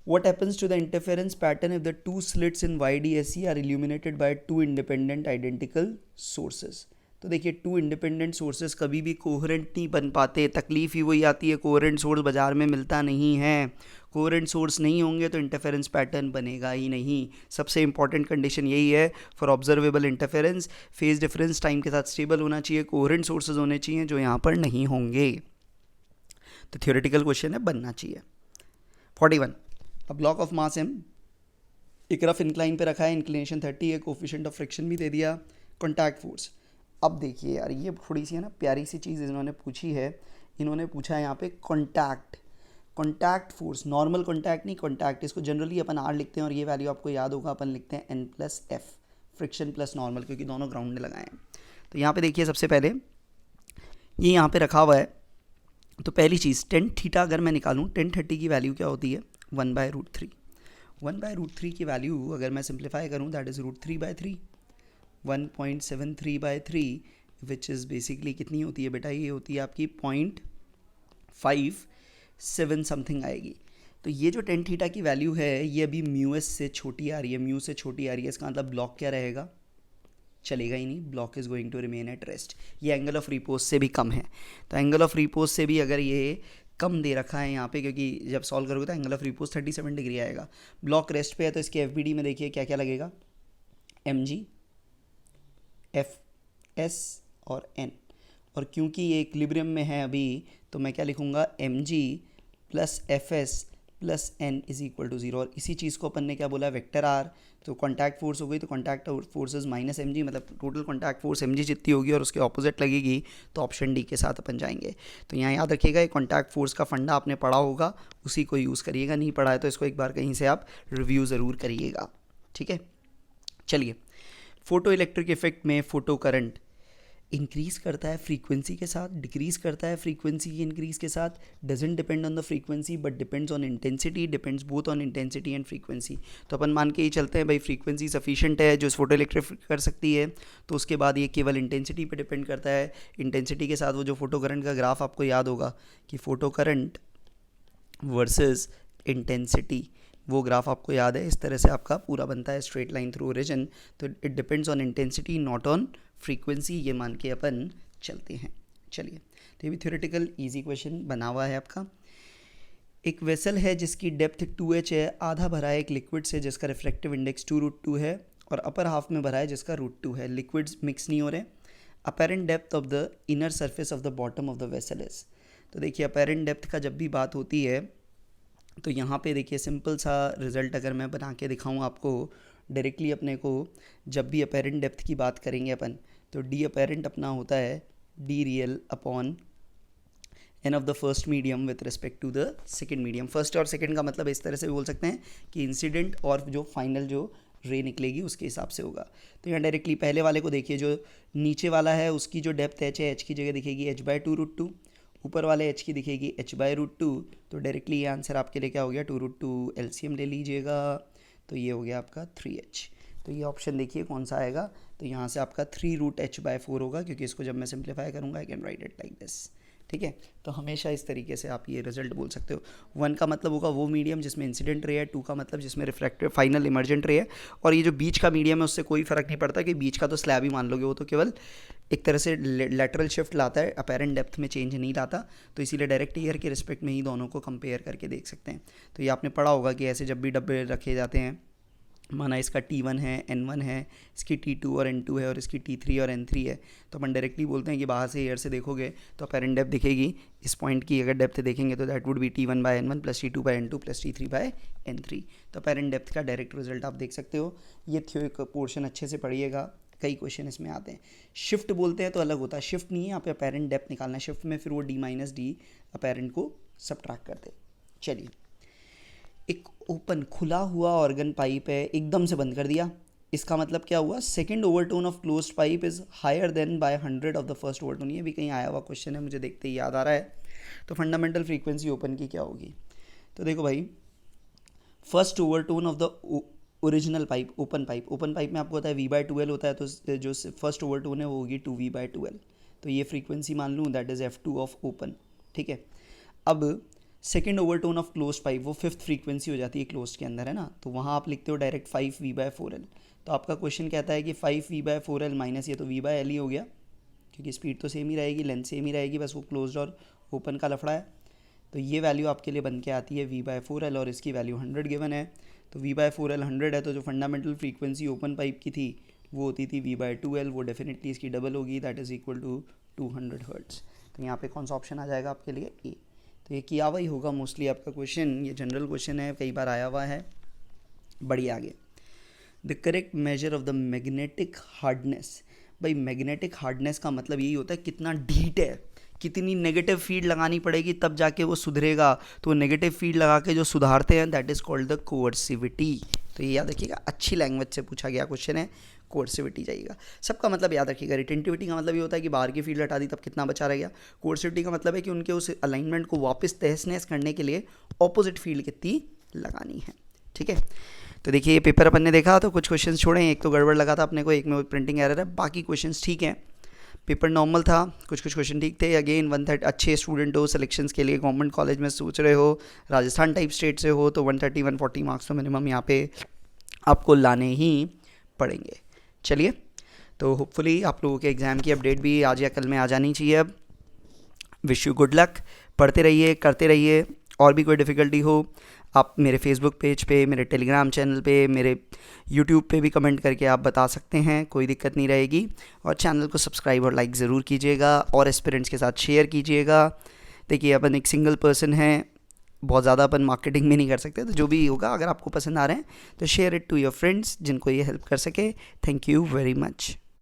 what happens to the interference pattern if the two slits in YDSE are illuminated by two independent identical sources. तो देखिए, 2 इंडिपेंडेंट सोर्सेज कभी भी कोहेरेंट नहीं बन पाते. तकलीफ ही वही आती है, कोहेरेंट सोर्स बाज़ार में मिलता नहीं है. कोहेरेंट सोर्स नहीं होंगे तो इंटरफेरेंस पैटर्न बनेगा ही नहीं. सबसे इंपॉर्टेंट कंडीशन यही है for observable interference. Phase difference time के साथ स्टेबल होना चाहिए. कोहेरेंट सोर्सेज होने चाहिए जो यहाँ पर नहीं होंगे. तो थियोरेटिकल क्वेश्चन है, बनना चाहिए. 41, a block of mass m एक रफ इंक्लाइन पे रखा है, इंक्लिनेशन 30 है, कोफिशिएंट ऑफ फ्रिक्शन भी दे दिया, कॉन्टैक्ट फोर्स. अब देखिए यार, ये थोड़ी सी है ना प्यारी सी चीज़ इन्होंने पूछी है. इन्होंने पूछा है यहाँ पे कॉन्टैक्ट फोर्स, नॉर्मल कॉन्टैक्ट नहीं, कॉन्टैक्ट. इसको जनरली अपन R लिखते हैं और ये वैल्यू आपको याद होगा, अपन लिखते हैं N+F, फ्रिक्शन प्लस नॉर्मल, क्योंकि दोनों ग्राउंड में लगाए हैं. तो यहाँ पे देखिए, सबसे पहले ये यहाँ पे रखा हुआ है. तो पहली चीज़ tan थीटा अगर मैं निकालूँ, tan 30 की वैल्यू क्या होती है, 1/√3. 1/√3 की वैल्यू अगर मैं सिंप्लीफाई करूँ, that is √3/3, 1.73/3, which is basically कितनी होती है बेटा, ये होती है आपकी 0.57 समथिंग आएगी. तो ये जो tan थीटा की वैल्यू है ये अभी μs से छोटी आ रही है, म्यू से छोटी आ रही है. इसका मतलब ब्लॉक क्या रहेगा, चलेगा ही नहीं. Block is going to remain at rest. ये एंगल ऑफ रिपोज से भी कम है. तो एंगल ऑफ रिपोज से भी अगर ये कम दे रखा है यहाँ पे, क्योंकि जब सॉल्व करोगे तो एंगल ऑफ रिपोज 37 डिग्री आएगा. ब्लॉक रेस्ट पे है, तो इसके FBD में देखिए क्या क्या लगेगा, mg, F S और N, और क्योंकि ये इक्विलिब्रियम में है अभी तो मैं क्या लिखूँगा mg plus Fs plus N is equal to 0। और इसी चीज़ को अपन ने क्या बोला, वेक्टर R, तो कॉन्टैक्ट फोर्स हो गई, तो कॉन्टैक्ट फोर्सेस माइनस mg, मतलब टोटल कॉन्टैक्ट फोर्स mg जितनी होगी और उसके ऑपोजिट लगेगी, तो ऑप्शन डी के साथ अपन जाएंगे। तो यहाँ याद रखिएगा, ये कॉन्टैक्ट फोर्स का फंडा आपने पढ़ा होगा, उसी को यूज़ करिएगा, नहीं पढ़ा है तो इसको एक बार कहीं से आप रिव्यू ज़रूर करिएगा, ठीक है। चलिए, फोटो इलेक्ट्रिक इफेक्ट में फोटो करंट इंक्रीज़ करता है फ्रीक्वेंसी के साथ, डिक्रीज़ करता है फ्रीक्वेंसी की इंक्रीज़ के साथ, doesn't depend on the frequency but depends on intensity, depends both on intensity and frequency. तो अपन मान के ही चलते हैं भाई फ्रीक्वेंसी सफिशिएंट है जो इस फोटो इलेक्ट्रिक कर सकती है, तो उसके बाद ये केवल इंटेंसिटी पे डिपेंड करता है। इंटेंसिटी के साथ वो जो फोटो करंट का ग्राफ आपको याद होगा कि फोटो करंट वर्सेस इंटेंसिटी, वो ग्राफ आपको याद है, इस तरह से आपका पूरा बनता है स्ट्रेट लाइन थ्रू ओरिजिन। तो it depends on intensity not on frequency, ये मान के अपन चलते हैं। चलिए, तो ये भी थ्योरेटिकल इजी क्वेश्चन बना हुआ है आपका। एक वेसल है जिसकी डेप्थ 2h है, आधा भरा है एक लिक्विड से जिसका रिफ्रैक्टिव इंडेक्स 2√2 है, और अपर हाफ में भरा है जिसका √2 है। लिक्विड्स मिक्स नहीं हो रहे। Apparent depth of the inner surface of the bottom of the vessel is. तो देखिए, अपेरेंट डेप्थ का जब भी बात होती है तो यहाँ पे देखिए सिंपल सा रिजल्ट अगर मैं बना के दिखाऊँ आपको डायरेक्टली, अपने को जब भी अपेरेंट डेप्थ की बात करेंगे अपन, तो डी अपेरेंट अपना होता है d real upon n of the first medium with respect to the second medium. First और सेकेंड का मतलब इस तरह से भी बोल सकते हैं कि इंसिडेंट और जो फाइनल जो रे निकलेगी उसके हिसाब से होगा। तो यहाँ डायरेक्टली पहले वाले को देखिए, जो नीचे वाला है उसकी जो डेप्थ h है, h की जगह दिखेगी h/2√2, ऊपर वाले h की दिखेगी h/√2। तो डायरेक्टली ये आंसर आपके लिए क्या हो गया, 2√2 एलसीएम ले लीजिएगा, तो ये हो गया आपका 3h। तो ये ऑप्शन देखिए कौन सा आएगा, तो यहाँ से आपका 3√h/4 होगा, क्योंकि इसको जब मैं सिंप्लीफाई करूँगा I can write it like this, ठीक है। तो हमेशा इस तरीके से आप ये रिजल्ट बोल सकते हो। 1 का मतलब होगा वो मीडियम जिसमें इंसिडेंट रे है, 2 का मतलब जिसमें रिफ्रैक्टिव फाइनल इमर्जेंट रे है, और ये जो बीच का मीडियम है उससे कोई फ़र्क नहीं पड़ता कि बीच का तो स्लैब ही मान लोगे, वो तो केवल एक तरह से लेटरल शिफ्ट लाता है, अपेरेंट डेप्थ में चेंज नहीं लाता। तो इसीलिए डायरेक्ट ईयर के रिस्पेक्ट में ही दोनों को कंपेयर करके देख सकते हैं। तो ये आपने पढ़ा होगा कि ऐसे जब भी डब्बे रखे जाते हैं, माना इसका T1 है, N1 है, इसकी T2 और N2 है, और इसकी T3 और N3 है, तो अपन डायरेक्टली बोलते हैं कि बाहर से एयर से देखोगे तो अपेरेंट डेप्थ दिखेगी, इस पॉइंट की अगर डेप्थ देखेंगे तो that would B T1/N1 plus T2/N2 plus T3/N3। तो अपेरेंट डेप्थ का डायरेक्ट रिजल्ट आप देख सकते हो। ये थ्योरी पोर्शन अच्छे से पढ़िएगा, कई क्वेश्चन इसमें आते हैं। शिफ्ट बोलते हैं तो अलग होता है, शिफ्ट नहीं है यहाँ पे अपेरेंट डेप्थ निकालना है, शिफ्ट में फिर वो D-D अपेरेंट को सब्ट्रैक्ट करते। चलिए, एक ओपन खुला हुआ ऑर्गन पाइप है, एकदम से बंद कर दिया, इसका मतलब क्या हुआ, second overtone of closed pipe is higher than by 100 of the first overtone. ये भी कहीं आया हुआ क्वेश्चन है, मुझे देखते ही याद आ रहा है। तो फंडामेंटल फ्रीक्वेंसी ओपन की क्या होगी, तो देखो भाई, first overtone of the original pipe, open pipe में आपको पता है V/2L होता है, तो जो फर्स्ट ओवरटोन है वो होगी 2V/2L। तो ये फ्रीक्वेंसी मान लूँ that is F2 of open, ठीक है। अब second overtone of close pipe, वो फिफ्थ फ्रीक्वेंसी हो जाती है क्लोज के अंदर, है ना, तो वहाँ आप लिखते हो डायरेक्ट 5V/4L। तो आपका क्वेश्चन कहता है कि 5V/4L माइनस ये तो V/L ही हो गया, क्योंकि स्पीड तो सेम ही रहेगी, लेंथ सेम ही रहेगी, बस वो क्लोज्ड और ओपन का लफड़ा है। तो ये वैल्यू आपके लिए बन के आती है V/4L, और इसकी वैल्यू 100 गिवन है। तो V/4L 100 है, तो जो फंडामेंटल फ्रीक्वेंसी ओपन पाइप की थी वो होती थी V/2L, वो डेफिनेटली इसकी डबल होगी, that is equal to 200 hertz. तो यहाँ पे कौन सा ऑप्शन आ जाएगा आपके लिए, ए। तो ये किया हुआ ही होगा मोस्टली आपका क्वेश्चन, ये जनरल क्वेश्चन है, कई बार आया हुआ है। बढ़िया, आगे, the correct measure of the magnetic hardness. भाई मैग्नेटिक हार्डनेस का मतलब यही होता है कितना ढीठ है, कितनी नेगेटिव फील्ड लगानी पड़ेगी तब जाके वो सुधरेगा। तो नेगेटिव फील्ड लगा के जो सुधारते हैं दैट इज़ कॉल्ड द कोअर्सिविटी। तो ये याद रखिएगा, अच्छी लैंग्वेज से पूछा गया क्वेश्चन है, कोअर्सिविटी जाइएगा। सबका मतलब याद रखिएगा, रिटेंटिविटी का मतलब ये होता है कि बाहर की फील्ड हटा दी तब कितना बचा रह गया। कोअर्सिविटी का मतलब है कि उनके उस अलाइनमेंट को वापस तहस नहस करने के लिए ऑपोजिट फील्ड कितनी लगानी है, ठीक है। तो देखिए ये पेपर अपन ने देखा तो कुछ क्वेश्चन छोड़े, एक तो गड़बड़ लगा था अपने को, एक में प्रिंटिंग एरर है, बाकी क्वेश्चंस ठीक हैं। पेपर नॉर्मल था, कुछ क्वेश्चन ठीक थे। अगेन 130 अच्छे स्टूडेंट हो, सिलेक्शंस के लिए गवर्नमेंट कॉलेज में सोच रहे हो, राजस्थान टाइप स्टेट से हो, तो 130-140 मार्क्स तो मिनिमम यहाँ पे आपको लाने ही पड़ेंगे। चलिए, तो होपफुली आप लोगों के एग्ज़ाम की अपडेट भी आज या कल में आ जानी चाहिए। अब विश यू गुड लक, पढ़ते रहिए, करते रहिए, और भी कोई डिफ़िकल्टी हो, आप मेरे फेसबुक पेज पे, मेरे टेलीग्राम चैनल पे, मेरे यूट्यूब पे भी कमेंट करके आप बता सकते हैं, कोई दिक्कत नहीं रहेगी। और चैनल को सब्सक्राइब और लाइक ज़रूर कीजिएगा और एस्पिरेंट्स के साथ शेयर कीजिएगा। देखिए अपन एक सिंगल पर्सन है, बहुत ज़्यादा अपन मार्केटिंग में नहीं कर सकते, तो जो भी होगा अगर आपको पसंद आ रहे हैं तो share it to your friends जिनको ये हेल्प कर सके। Thank you very much.